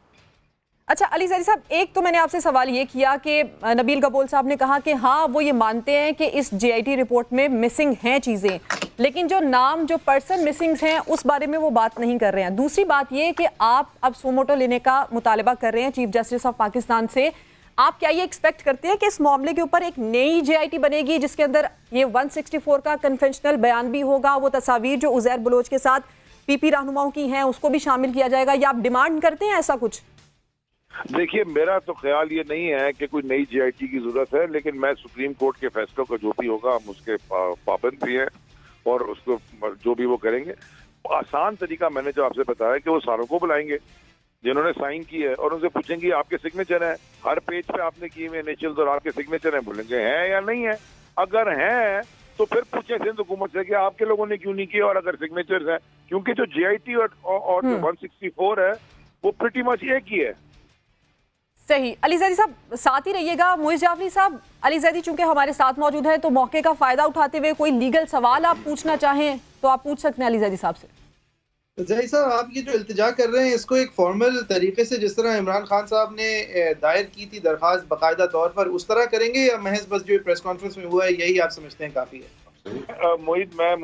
अच्छा अली ज़ैदी साहब, एक तो मैंने आपसे सवाल ये किया कि नबील गबोल साहब ने कहा कि हाँ वो ये मानते हैं कि इस जीआईटी रिपोर्ट में मिसिंग हैं चीज़ें, लेकिन जो नाम, जो पर्सन मिसिंग हैं उस बारे में वो बात नहीं कर रहे हैं। दूसरी बात ये कि आप अब सुमोटो लेने का मुतालबा कर रहे हैं चीफ जस्टिस ऑफ पाकिस्तान से, आप क्या ये एक्सपेक्ट करते हैं कि इस मामले के ऊपर एक नई जीआईटी बनेगी जिसके अंदर ये 164 का कन्वेंशनल बयान भी होगा, वो तस्वीर जो उज़ैर बलोच के साथ पीपी रहनुमाओं की हैं उसको भी शामिल किया जाएगा, या आप डिमांड करते हैं ऐसा कुछ? देखिए, मेरा तो ख्याल ये नहीं है कि कोई नई जीआईटी की जरूरत है, लेकिन मैं सुप्रीम कोर्ट के फैसलों का जो भी होगा हम उसके पाबंद भी हैं और उसको जो भी वो करेंगे। आसान तरीका मैंने जो आपसे बताया कि वो सारों को बुलाएंगे जिन्होंने साइन की है और उनसे पूछेंगे आपके सिग्नेचर हैं, हर पेज पे आपने किए हुए इनिशियल्स और आपके सिग्नेचर हैं, बोलेंगे हैं या नहीं है। अगर हैं तो फिर पूछें सिंध हुकूमत से कि आपके लोगों ने क्यों नहीं किया, और अगर सिग्नेचर्स हैं, क्योंकि जो जीआईटी और जो 164 है वो प्रीटी मच एक ही है। सही। अली ज़ैदी साहब साथ ही रहिएगा। मुइज़ जाफरी साहब, अली ज़ैदी चूंकि हमारे साथ मौजूद है तो मौके का फायदा उठाते हुए कोई लीगल सवाल आप पूछना चाहें तो आप पूछ सकते हैं अली ज़ैदी साहब से। ज़ैदी साहब, आप ये जो इल्तिजा कर रहे हैं इसको एक फॉर्मल तरीके से, जिस तरह इमरान खान साहब ने दायर की थी दरखास्त बाकायदा तौर पर, उस तरह करेंगे या महज बस जो प्रेस कॉन्फ्रेंस में हुआ है यही आप समझते हैं काफी है? मोहित मैं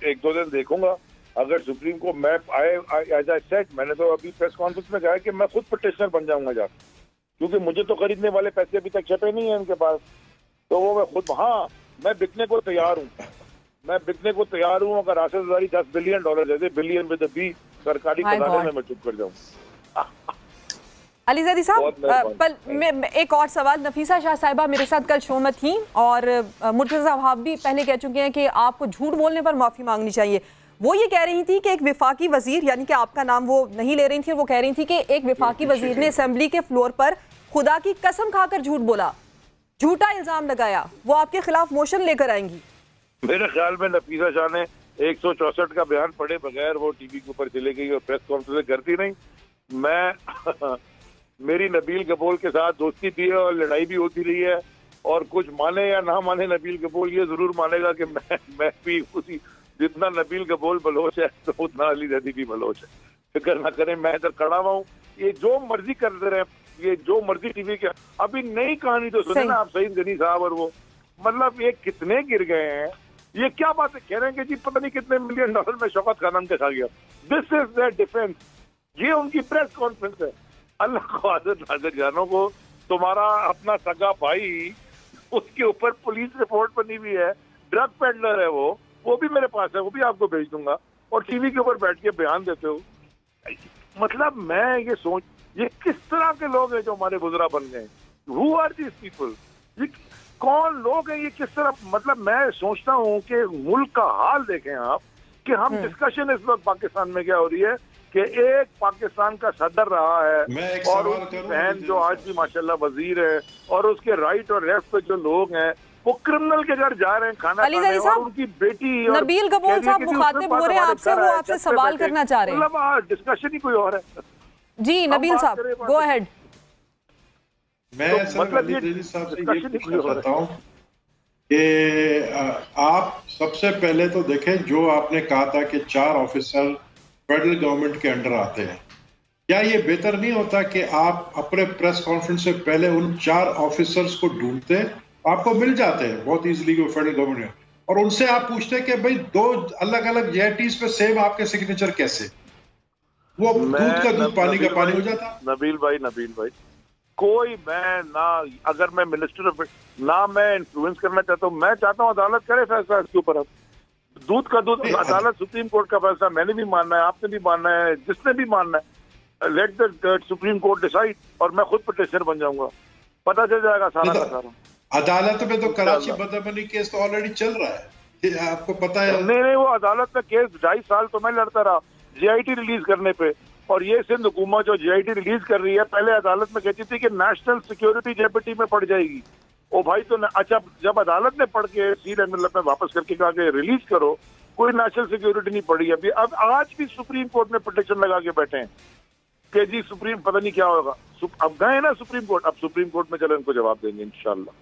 1-2 दिन देखूंगा, अगर सुप्रीम को मैं एज आई सेड, मैंने तो अभी प्रेस कॉन्फ्रेंस में कहा कि मैं खुद पिटिशनर बन जाऊंगा जाकर, क्योंकि मुझे तो खरीदने वाले पैसे अभी तक छपे नहीं है उनके पास, तो वो मैं खुद, हाँ मैं बिकने को तैयार हूँ, मैं बिकने को तैयार हूँ। अगर आसिफ ज़रदारी $10 बिलियन जैसे बिलियन विद बी सरकारी खजाने में मैं चुप कर जाऊँ। अली ज़ैदी साहब, एक और सवाल, नफीसा शाह साहिबा मेरे साथ कल शो में थी और मुर्तज़ा वहाब भी पहले कह चुके हैं कि आपको झूठ बोलने पर माफ़ी मांगनी चाहिए। वो ये कह रही थी कि एक विफाकी वजीर, यानी कि आपका नाम वो नहीं ले रही थी, वो कह रही थी कि एक विफाकी वजीर ने असेंबली के फ्लोर पर खुदा की कसम खाकर झूठ बोला, झूठा इल्जाम लगाया, वो आपके खिलाफ मोशन लेकर आएंगी। मेरे ख्याल में नफीसा शाह ने 164 का बयान पढ़े बगैर वो टीवी के ऊपर चले गई और प्रेस कॉन्फ्रेंस करती नहीं। मैं मेरी नबील गबोल के साथ दोस्ती भी है और लड़ाई भी होती रही है, और कुछ माने या ना माने नबील गबोल ये जरूर मानेगा कि मैं भी उसी, जितना नबील गबोल बलोच है तो उतना अली ज़ैदी भी बलोच है। फिक्र ना करें, मैं इधर खड़ा हुआ हूँ, ये जो मर्जी करते रहे, ये जो मर्जी टीवी के, अभी नई कहानी तो सुने ना आप, सईद गनी साहब और वो, मतलब ये कितने गिर गए हैं। ये क्या बात है, कह रहे हैं कि जी पता नहीं कितने $1 मिलियन में शौकत खानम के खा गया। दिस इज देयर डिफेंस, ये उनकी प्रेस कॉन्फ्रेंस है। अल्लाह को हाजिर जानों को, तुम्हारा अपना सगा भाई, उसके ऊपर पुलिस रिपोर्ट बनी हुई है, ड्रग पेडलर है वो भी मेरे पास है, वो भी आपको भेज दूंगा, और टीवी के ऊपर बैठ के बयान देते हो। मतलब मैं ये सोच, ये किस तरह के लोग हैं जो हमारे बुजुर्ग बन गए? Who are this people? ये कौन लोग हैं? ये किस तरह, मतलब मैं सोचता हूँ कि मुल्क का हाल देखें आप, कि हम डिस्कशन इस वक्त पाकिस्तान में क्या हो रही है कि एक पाकिस्तान का सदर रहा है और उसकी बहन जो आज भी माशाल्लाह वजीर है, और उसके राइट और लेफ्ट पे जो लोग हैं वो क्रिमिनल के घर जा रहे हैं खाना खाने, और उनकी बेटी नबील गबोल साहब मुखातिब हो रहे हैं आपसे, वो आपसे सवाल करना चाह रहे हैं। मतलब डिस्कशन ही कोई और है। जी नबील साहब, गो अहेड। मैं मतलब ये पूछना चाहता हूँ कि आप सबसे पहले तो देखें, जो आपने कहा था कि 4 ऑफिसर फेडरल गवर्नमेंट के अंडर आते हैं, क्या ये बेहतर नहीं होता कि आप अपने प्रेस कॉन्फ्रेंस से पहले उन 4 ऑफिसर्स को ढूंढते, आपको मिल जाते हैं बहुत इजीली वो फेडरल गवर्नमेंट, और उनसे आप पूछते कि भाई 2 अलग अलग जेआईटीज पे सेम आपके सिग्नेचर कैसे? वो दूध का दूध पानी का पानी हो जाता। नबील भाई कोई, मैं ना, अगर मैं मिनिस्टर ऑफ, ना मैं इन्फ्लुएंस करना चाहता हूँ, मैं चाहता हूँ अदालत करे फैसला इसके ऊपर। अब दूध का दूध, अदालत सुप्रीम कोर्ट का फैसला मैंने भी मानना है, आपने भी मानना है, जिसने भी मानना है, let the supreme court decide, और मैं खुद पिटिशनर बन जाऊंगा, पता चल जाएगा सारा का सारा। अदालत में तो कराची बदअमनी केस तो ऑलरेडी चल रहा है, आपको पता है। नहीं, वो अदालत में केस 2.5 साल तो मैं लड़ता रहा जीआईटी रिलीज करने पे, और ये सिंध हुकूमत जो जीआईटी रिलीज कर रही है, पहले अदालत में कहती थी कि नेशनल सिक्योरिटी जेपीटी में पड़ जाएगी। ओ भाई, तो अच्छा, जब अदालत ने पढ़ के मतलब में वापस करके कहा कि रिलीज करो, कोई नेशनल सिक्योरिटी नहीं पड़ी अभी। अब आज भी सुप्रीम कोर्ट में पिटीशन लगा के बैठे हैं कि जी सुप्रीम, पता नहीं क्या होगा। अब गए ना सुप्रीम कोर्ट, अब सुप्रीम कोर्ट में चले उनको जवाब देंगे इंशाल्लाह।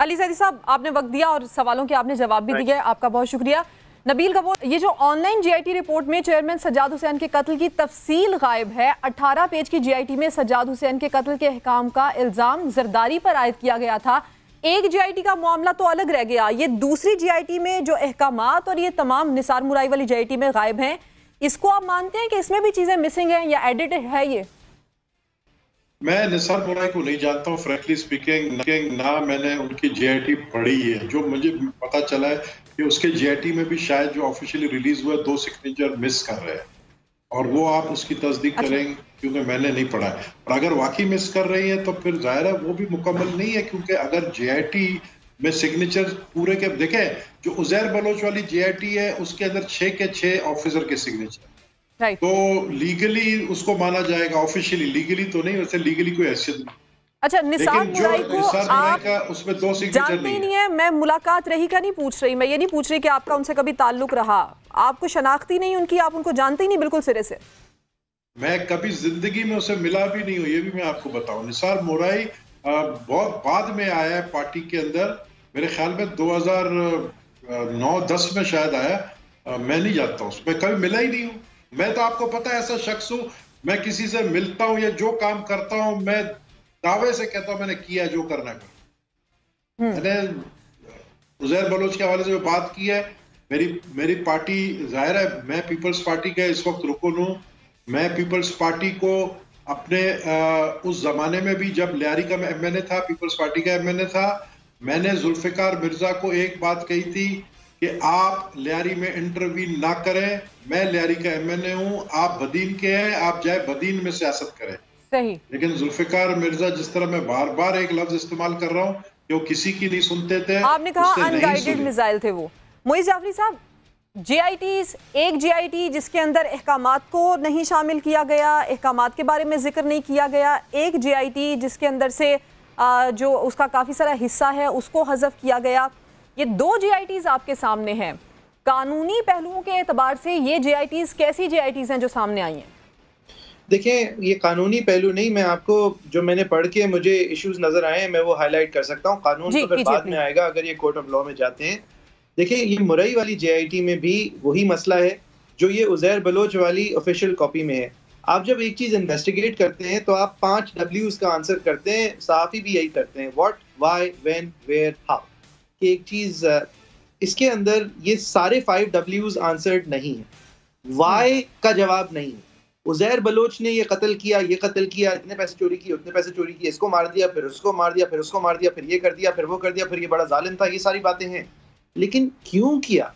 अली ज़ैदी साहब, आपने वक्त दिया और सवालों के आपने जवाब भी दिया, आपका बहुत शुक्रिया। नबील गबोल, ये जो ऑनलाइन जीआईटी रिपोर्ट में चेयरमैन सज्जाद हुसैन के कत्ल की तफसील गायब है, 18 पेज की जीआईटी में सज्जाद हुसैन के कत्ल के अहकाम का इल्जाम जरदारी पर आयद किया गया था। एक जीआईटी का मामला तो अलग रह गया, ये दूसरी जीआईटी में जो अहकामात और ये तमाम निसार मुराई वाली जीआईटी में गायब हैं, इसको आप मानते हैं कि इसमें भी चीजें मिसिंग हैं या एडिट है? ये मैं निसार मुराई को नहीं जानता हूँ फ्रैंकली स्पीकिंग, ना मैंने उनकी जीआईटी पढ़ी है। जो मुझे पता चला है कि उसके जीआईटी में भी शायद जो ऑफिशियली रिलीज हुआ 2 सिग्नेचर मिस कर रहे हैं, और वो आप उसकी तस्दीक करेंगे क्योंकि मैंने नहीं पढ़ा है। और अगर वाकई मिस कर रही है तो फिर जाहिर है वो भी मुकम्मल नहीं है, क्योंकि अगर जीआईटी में सिग्नेचर पूरे के देखें, जो उजैर बलोच वाली जीआईटी है उसके अंदर 6 के 6 ऑफिसर के सिग्नेचर, तो लीगली उसको माना जाएगा, ऑफिशियली, लीगली तो नहीं, वैसे लीगली कोई हैसियत नहीं। अच्छा, निसार मुराई को आप उसमें 2 सिग्नेचर जानते ही नहीं है। मैं मुलाकात रही का नहीं पूछ रही, मैं ये नहीं पूछ रही कि आपका उनसे कभी ताल्लुक रहा, आपको शनाख्ती नहीं उनकी, आप उनको जानते ही नहीं बिल्कुल सिरे से। मैं कभी जिंदगी में उसे मिला भी नहीं हूँ, ये भी मैं आपको बताऊं। निसार मुराई बहुत बाद में आया है पार्टी के अंदर, मेरे ख्याल में 2009-10 में शायद आया, मैं नहीं जानता हूँ, मैं कभी मिला ही नहीं हूँ। मैं तो आपको पता है ऐसा शख्स हूँ, मैं किसी से मिलता हूँ या जो काम करता हूँ मैं दावे से कहता हूँ मैंने किया जो करना है। मैंने उजैर बलोच के हवाले से जो बात की है, मेरी पार्टी, जाहिर है मैं पीपल्स पार्टी का इस वक्त रुकन हूँ। मैं पीपल्स पार्टी को अपने उस जमाने में भी जब लियारी का एमएनए था, पीपल्स पार्टी का एमएनए था, मैंने जुल्फिकार मिर्जा को एक बात कही थी कि आप लियारी में इंटरवीन ना करें, मैं लियारी का एमएनए हूँ, आप बदीन के हैं, आप जाए बदीन में सियासत करें। सही। लेकिन जुल्फिकार मिर्जा, जिस तरह मैं बार बार एक लफ्ज इस्तेमाल कर रहा हूँ कि वो किसी की नहीं सुनते थे, आपने कहा अनगाइडेड मिसाइल थे वो। मोइज जाफरी साहब, जीआईटीज, एक जीआईटी जिसके अंदर अहकामात को नहीं शामिल किया गया, अहकामात के बारे में जिक्र नहीं किया गया, एक जीआईटी जिसके अंदर से जो उसका काफ़ी सारा हिस्सा है उसको हज़फ किया गया, ये 2 जीआईटीज आपके सामने हैं। कानूनी पहलुओं के एतबार से ये जीआईटीज कैसी जीआईटीज हैं जो सामने आई हैं? देखें, ये कानूनी पहलू नहीं, मैं आपको जो मैंने पढ़ के मुझे इश्यूज नजर आए हैं मैं वो हाईलाइट कर सकता हूँ। कानून तो फिर बाद में आएगा अगर ये कोर्ट ऑफ लॉ में जाते हैं। देखिए, ये मुरई वाली जीआईटी में भी वही मसला है जो ये उजैर बलोच वाली ऑफिशियल कॉपी में है। आप जब एक चीज इन्वेस्टिगेट करते हैं तो आप 5 W's का आंसर करते हैं, सहाफी भी यही करते हैं, what, why, when, where, how. कि एक चीज इसके अंदर ये सारे 5 W's आंसर्ड नहीं है, व्हाई का जवाब नहीं है। उज़ैर बलोच ने ये कत्ल किया, इतने पैसे चोरी किए, उतने पैसे चोरी किए, इसको मार दिया, फिर उसको मार दिया, फिर उसको मार दिया, फिर ये कर दिया, फिर वो कर दिया, फिर ये बड़ा जालिम था, ये सारी बातें हैं। लेकिन क्यों किया,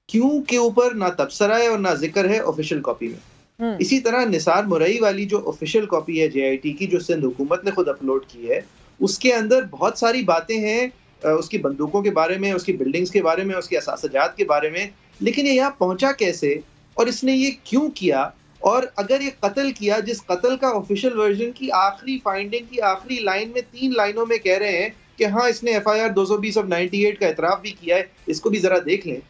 क्यों के ऊपर ना तबसरा है और ना जिक्र है ऑफिशियल कॉपी में। इसी तरह निसार मुरई वाली जो ऑफिशियल कॉपी है JIT की, जो सिंध हुकूमत ने खुद अपलोड की है, उसके अंदर बहुत सारी बातें हैं उसकी बंदूकों के बारे में, उसकी बिल्डिंग्स के बारे में, उसकी असासजात के बारे में। लेकिन ये यहाँ पहुंचा कैसे और इसने ये क्यों किया, और अगर ये कत्ल किया, जिस कत्ल का ऑफिशियल वर्जन की आखिरी फाइंडिंग की आखिरी लाइन में 3 लाइनों में कह रहे हैं कि हाँ इसने FIR 220/98 का इतराफ भी किया है, इसको भी जरा देख लें।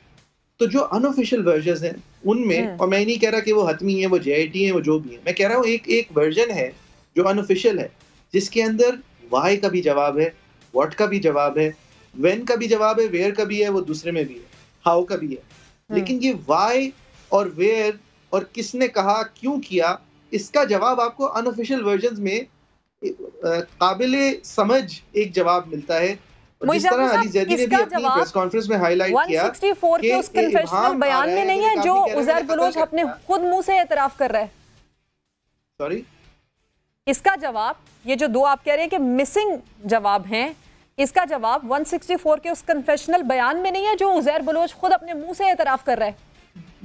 तो जो अनऑफिशियल वर्जन हैं उनमें, और मैं नहीं कह रहा कि वो हतमी है, वो JIT है, वो जो भी है, मैं कह रहा हूँ एक वर्जन है जो अनऑफिशियल है, जिसके अंदर वाई का भी जवाब है, व्हाट का भी जवाब है, व्हेन का भी जवाब है, वेयर का भी है, वो दूसरे में भी है, हाउ का भी है। लेकिन ये वाई और वेयर और किसने कहा, क्यों किया, इसका जवाब आपको अनऑफिशियल वर्जन्स में काबिले समझ एक जवाब मिलता है। जिस तरह अली जैदी ने भी अपनी प्रेस कॉन्फ्रेंस में हाईलाइट किया 164 के उस कन्फेशनल बयान में नहीं है जो उज़ैर बलोच अपने खुद मुंह से एतराफ कर रहा है। सॉरी, इसका जवाब, ये जो 2 आप कह रहे हैं कि मिसिंग जवाब हैं, इसका जवाब 164 के उस कन्फेशनल बयान में नहीं है जो उज़ैर बलोच खुद अपने मुंह से एतराफ कर रहा है।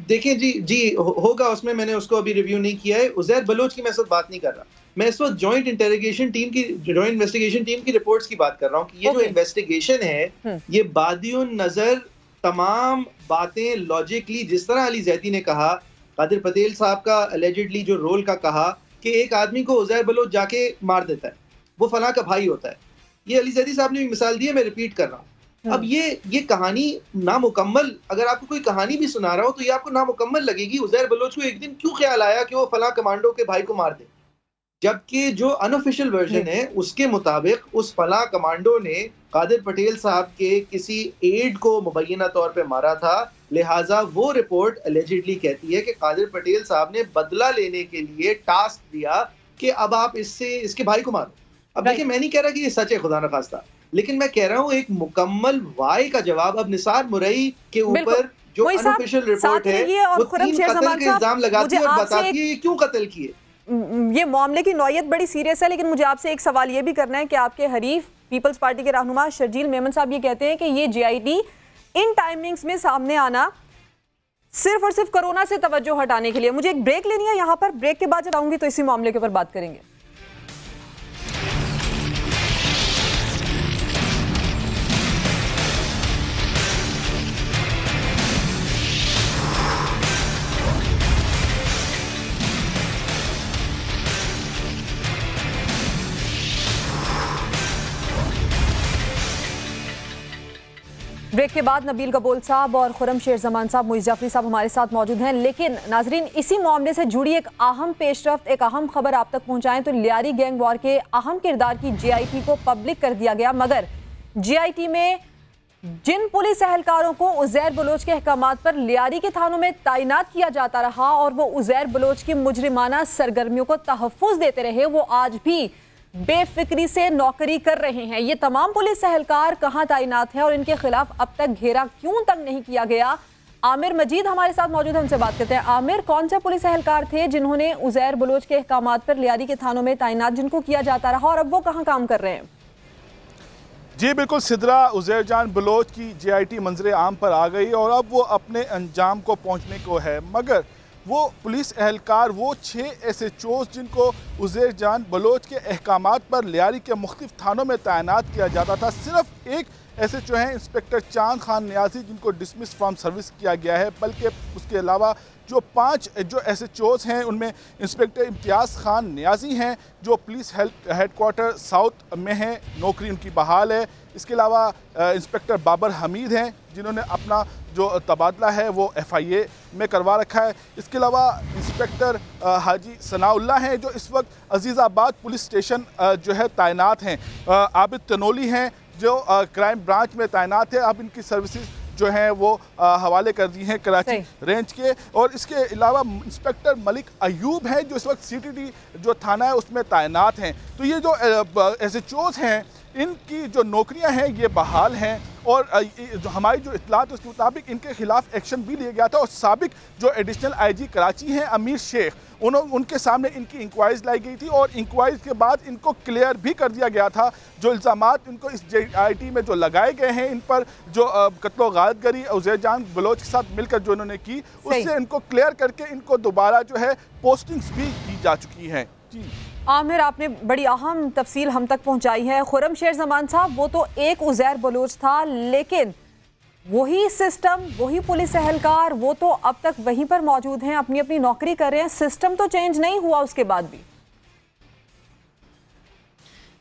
देखिए जी होगा उसमें, मैंने उसको अभी रिव्यू नहीं किया है। उज़ैर बलोच की मैं इस वक्त बात नहीं कर रहा, मैं इस वक्त जॉइंट इन्वेस्टिगेशन टीम की रिपोर्ट्स की बात कर रहा हूँ कि ये जो इन्वेस्टिगेशन है ये बादियुन नजर तमाम बातें लॉजिकली, जिस तरह अली जैदी ने कहा, कादिर पटेल साहब का अलेजिडली जो रोल का कहा कि एक आदमी को उज़ैर बलोच जाके मार देता है, वो फलां का भाई होता है, ये अली जैदी साहब ने भी मिसाल दी है, मैं रिपीट कर रहा हूँ। अब ये कहानी नामुकम्मल, अगर आपको कोई कहानी भी सुना रहा हो तो ये आपको नामुकम्मल लगेगी। उज़ैर बलोच को एक दिन क्यों ख्याल आया कि वो फलां कमांडो के भाई को मार दे, जबकि जो अनऑफिशियल वर्जन है उसके मुताबिक उस फलां कमांडो ने कादिर पटेल साहब के किसी एड को मुबैना तौर पे मारा था। लिहाजा वो रिपोर्ट एलिजिडली कहती है कि कादिर पटेल साहब ने बदला लेने के लिए टास्क दिया कि अब आप इसके भाई को मारो। अब देखिए, मैं नहीं कह रहा कि ये सच है खुदा न खास्ता, लेकिन मैं कह रहा हूँ एक मुकम्मल वाई का जवाब। अब निसार मुरई के ऊपर जो अनऑफिशियल रिपोर्ट है वो 3 कत्ल के इल्जाम लगाती है और बताती है ये क्यों कत्ल किए। ये मामले की नौयत बड़ी सीरियस है, लेकिन मुझे आपसे एक सवाल ये भी करना है कि आपके हरीफ पीपल्स पार्टी के रहनुमा शर्जील मेमन साहब ये कहते हैं कि ये JIT इन टाइमिंग्स में सामने आना सिर्फ और सिर्फ कोरोना से तवज्जो हटाने के लिए। मुझे एक ब्रेक लेनी है यहाँ पर, ब्रेक के बाद जब आऊंगी तो इसी मामले के ऊपर बात करेंगे। ब्रेक के बाद नबील कबोल साहब और खुरम शेर जमान साहब, मुइज़ जाफरी साहब हमारे साथ मौजूद हैं। लेकिन नाजरीन, इसी मामले से जुड़ी एक अहम पेशरफ्त, एक अहम खबर आप तक पहुंचाएं तो लियारी गैंग वॉर के अहम किरदार की JIT को पब्लिक कर दिया गया, मगर JIT में जिन पुलिस एहलकारों को उज़ैर बलोच के अहकामात पर लियारी के थानों में तैनात किया जाता रहा और वो उज़ैर बलोच की मुजरिमाना सरगर्मियों को तहफ़्फ़ुज़ देते रहे, वो आज भी बेफिक्री से नौकरी कर रहे हैं। ये तमाम पुलिस एहलकार कहां तैनात हैं और इनके खिलाफ अब तक घेरा क्यों तक नहीं किया गया? आमिर मजीद हमारे साथ मौजूद है, उनसे बात करते हैं। आमिर, कौन से पुलिस एहलकार थे जिन्होंने उज़ैर बलोच के अहकामात पर लियारी के थानों में तैनात जिनको किया जाता रहा और अब वो कहां काम कर रहे हैं? जी बिल्कुल सिद्रा, उज़ैर जान बलोच की JIT मंजरे आम पर आ गई और अब वो अपने अंजाम को पहुंचने को है, मगर वो पुलिस एहलकार, वो 6 SHOs जिनको उज़ैर जान बलोच के अहकामात पर लियारी के मुख्तलिफ थानों में तैनात किया जाता था, सिर्फ एक SHO हैं इंस्पेक्टर चांद खान नियाजी जिनको डिसमिस फ्रॉम सर्विस किया गया है, बल्कि उसके अलावा जो 5 जो SHOs हैं उनमें इंस्पेक्टर इम्तियाज़ खान नियाजी हैं जो पुलिस हेडक्वार्टर साउथ में हैं, नौकरी उनकी बहाल है। इसके अलावा इंस्पेक्टर बाबर हमीद हैं जिन्होंने अपना जो तबादला है वो FIA में करवा रखा है। इसके अलावा इंस्पेक्टर हाजी सनाउल्लाह हैं जो इस वक्त अजीज़ाबाद पुलिस स्टेशन जो है तैनात हैं। आबिद तनोली हैं जो क्राइम ब्रांच में तैनात है, अब इनकी सर्विसेज जो हैं वो हवाले कर दी हैं कराची रेंज के। और इसके अलावा इंस्पेक्टर मलिक अयूब हैं जो इस वक्त CTD जो थाना है उसमें तैनात हैं। तो ये जो SHOs हैं इनकी जो नौकरियां हैं ये बहाल हैं और हमारी जो इतलात उसके मुताबिक इनके खिलाफ एक्शन भी लिया गया था। और साबिक जो एडिशनल IG कराची हैं अमीर शेख उनके सामने इनकी इंक्वायरीज लाई गई थी और इंक्वायरीज के बाद इनको क्लियर भी कर दिया गया था जो इल्ज़ामात इनको इस JIT में जो लगाए गए हैं इन पर जो कत्लो गारतगरी उज़ैर जान बलोच के साथ मिलकर जो इन्होंने की उससे इनको क्लियर करके इनको दोबारा जो है पोस्टिंग्स भी की जा चुकी हैं। जी आमिर, आपने बड़ी अहम तफसील हम तक पहुंचाई है। खुर्रमशेर ज़मान साहब, वो तो एक उज़ैर बलोच था लेकिन वही सिस्टम, वही पुलिस एहलकार, वो तो अब तक वहीं पर मौजूद हैं, अपनी अपनी नौकरी कर रहे हैं। सिस्टम तो चेंज नहीं हुआ उसके बाद भी।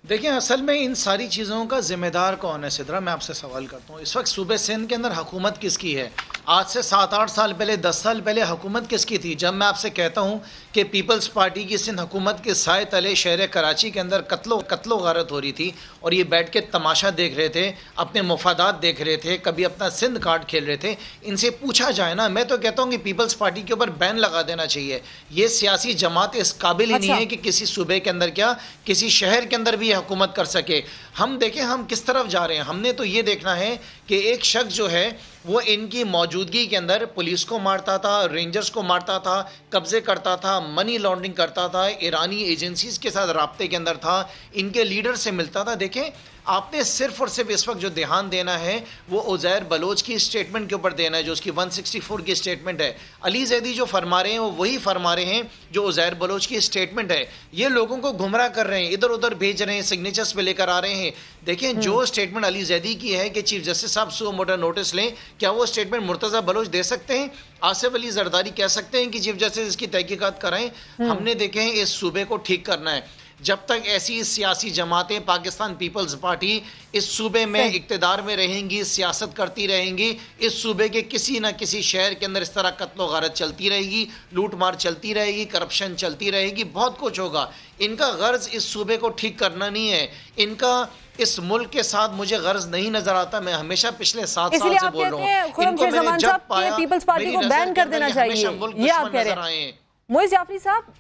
देखिए, असल में इन सारी चीज़ों का जिम्मेदार कौन है सिद्रा? मैं आपसे सवाल करता हूँ, इस वक्त सूबे सिंध के अंदर हुकूमत किसकी है? आज से 7-8 साल पहले, 10 साल पहले हुकूमत किसकी थी? जब मैं आपसे कहता हूँ कि पीपल्स पार्टी की सिंध हुकूमत के साए तले शहर कराची के अंदर कत्लो गारत हो रही थी और ये बैठ के तमाशा देख रहे थे, अपने मुफादात देख रहे थे, कभी अपना सिंध कार्ड खेल रहे थे। इनसे पूछा जाए ना, मैं तो कहता हूँ कि पीपल्स पार्टी के ऊपर बैन लगा देना चाहिए। ये सियासी जमात इस काबिल ही नहीं है कि किसी सूबे के अंदर क्या किसी शहर के अंदर भी ये हुकूमत कर सके। हम देखें हम किस तरफ जा रहे हैं। हमने तो ये देखना है कि एक शख्स जो है वो इनकी मौजूदगी के अंदर पुलिस को मारता था, रेंजर्स को मारता था, कब्जे करता था, मनी लॉन्ड्रिंग करता था, ईरानी एजेंसीज के साथ राब्ते के अंदर था, इनके लीडर से मिलता था। देखें, आपने सिर्फ और सिर्फ इस वक्त जो ध्यान देना है वो उज़ैर बलोच की स्टेटमेंट के ऊपर देना है, जो उसकी 164 की स्टेटमेंट है। अली जैदी जो फरमा रहे हैं वो वही फरमा रहे हैं जो उज़ैर बलोच की स्टेटमेंट है। ये लोगों को गुमराह कर रहे हैं, इधर उधर भेज रहे हैं, सिग्नेचर्स पे लेकर आ रहे हैं। देखें, जो स्टेटमेंट अली जैदी की है कि चीफ जस्टिस साहब सो मोटा नोटिस लें, क्या वो स्टेटमेंट मुर्तज़ा बलोच दे सकते हैं? आसिफ अली जरदारी कह सकते हैं कि चीफ जस्टिस इसकी तहकीकात कराएं? हमने देखें इस सूबे को ठीक करना है। जब तक ऐसी सियासी जमातें, पाकिस्तान पीपल्स पार्टी इस सूबे में इक्तदार में रहेंगी, सियासत करती रहेंगी, इस सूबे के किसी न किसी शहर के अंदर इस तरह कत्लो गारत चलती रहेगी, लूट मार चलती रहेगी, करप्शन चलती रहेगी, बहुत कुछ होगा। इनका गर्ज इस सूबे को ठीक करना नहीं है, इनका इस मुल्क के साथ मुझे गर्ज नहीं नजर आता। मैं हमेशा पिछले 7 साल से बोल रहा हूँ, पीपल्स पार्टी को बैन कर देना चाहिए, ये आप कह रहे हैं। मोइज़ जाफरी साहब,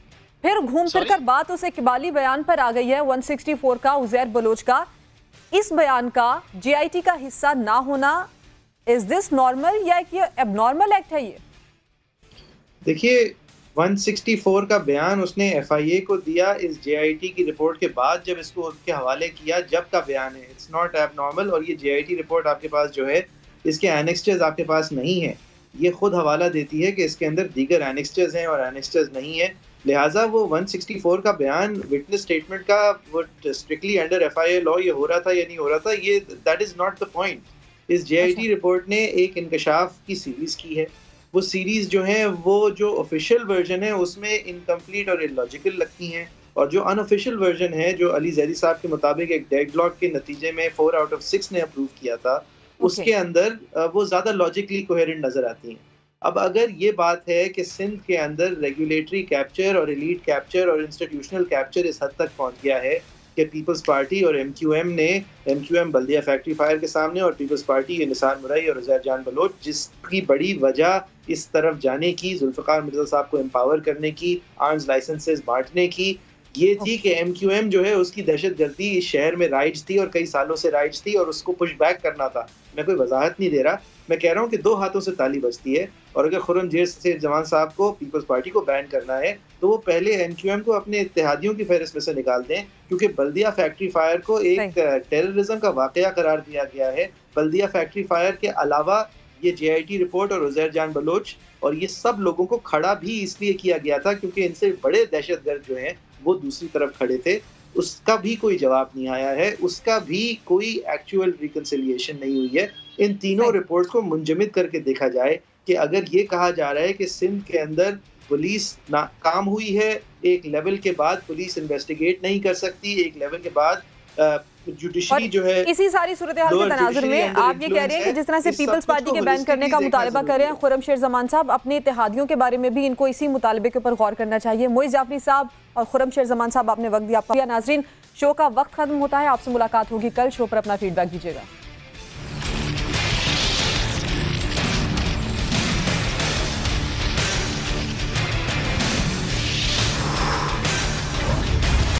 फिर घूम फिर कर बात उस इकबाली बयान पर आ गई है 164 का, उज़ैर बलोच का। इस बयान का JIT का हिस्सा ना होना, इज दिस नॉर्मल या ये एबनॉर्मल एक्ट है? ये देखिए, 164 का बयान उसने FIA को दिया इस JIT की रिपोर्ट के बाद, जब इसको उसके हवाले किया, जब का बयान है। It's not abnormal. और ये JIT रिपोर्ट आपके पास जो है, इसके एनेक्स्टर्स आपके पास नहीं है। ये खुद हवाला देती है कि इसके अंदर दीगर एनेक्स्टर्स हैं और एनेक्स्टर्स नहीं है। लिहाजा वो 164 का बयान विटनेस स्टेटमेंट का वो स्ट्रिक्टली अंडर FIA लॉ ये हो रहा था या नहीं हो रहा था, ये that is not the point. इस JIT रिपोर्ट ने एक इंकशाफ की सीरीज़ की है। वो सीरीज़ जो है वो जो ऑफिशियल वर्जन है उसमें इनकम्प्लीट और इलॉजिकल लगती हैं, और जो अनऑफिशियल वर्जन है जो अली जैदी साहब के मुताबिक एक डेडलॉक के नतीजे में 4 आउट ऑफ 6 ने अप्रूव किया था, उसके अंदर वो ज़्यादा लॉजिकली कोहेरेंट नज़र आती हैं। अब अगर ये बात है कि सिंध के अंदर रेगुलेटरी कैप्चर और एलीट कैप्चर और इंस्टीट्यूशनल कैप्चर इस हद तक पहुंच गया है कि पीपल्स पार्टी और MQM बल्दिया फैक्ट्री फायर के सामने, और पीपल्स पार्टी निसार मुरई और उज़ैर जान बलोच, जिसकी बड़ी वजह इस तरफ जाने की, जुल्फ़िकार मिर्ज़ा साहब को एम्पावर करने की, आर्म्स लाइसेंसेस बांटने की, ये थी कि MQM जो है उसकी दहशतगर्दी इस शहर में राइज थी और कई सालों से राइज थी, और उसको पुश बैक करना था। मैं कोई वजाहत नहीं दे रहा, मैं कह रहा हूँ कि 2 हाथों से ताली बजती है। और अगर खुर्रमशेर ज़मान साहब को, पीपल्स पार्टी को बैन करना है, तो वो पहले MQM को अपने इत्तेहादियों की फहरिस्त में से निकाल दें, क्योंकि बल्दिया फैक्ट्री फायर को एक टेररिज्म का वाकया करार दिया गया है। बल्दिया फैक्ट्री फायर के अलावा ये JIT रिपोर्ट और उज़ैर जान बलोच और ये सब लोगों को खड़ा भी इसलिए किया गया था क्योंकि इनसे बड़े दहशतगर्द जो हैं वो दूसरी तरफ खड़े थे। उसका भी कोई जवाब नहीं आया है, उसका भी कोई एक्चुअल रिकंसिलिएशन नहीं हुई है। इन तीनों रिपोर्ट्स को मुंजमद करके देखा जाए कि अगर ये कहा जा रहा है कि सिंध के अंदर पुलिस नाकाम हुई है, एक लेवल के बाद पुलिस इन्वेस्टिगेट नहीं कर सकती, एक लेवल के बाद जुडिशरी जो है, इसी सारी सूरत हाल के तनाजुर में आप ये कह रहे हैं कि जिस तरह से पीपल्स पार्टी के बैन करने का मुतालबा कर रहे हैं खुर्रमशेर ज़मान साहब, अपने इत्तेहादियों के बारे में भी इनको इसी मुतालबे के ऊपर गौर करना चाहिए। मोइज़ जाफरी साहब और खुर्रमशेर ज़मान साहब, आपने वक्त दिया। आपका नाज़रीन, शो का वक्त खत्म होता है, आपसे मुलाकात होगी कल। शो पर अपना फीडबैक दीजिएगा।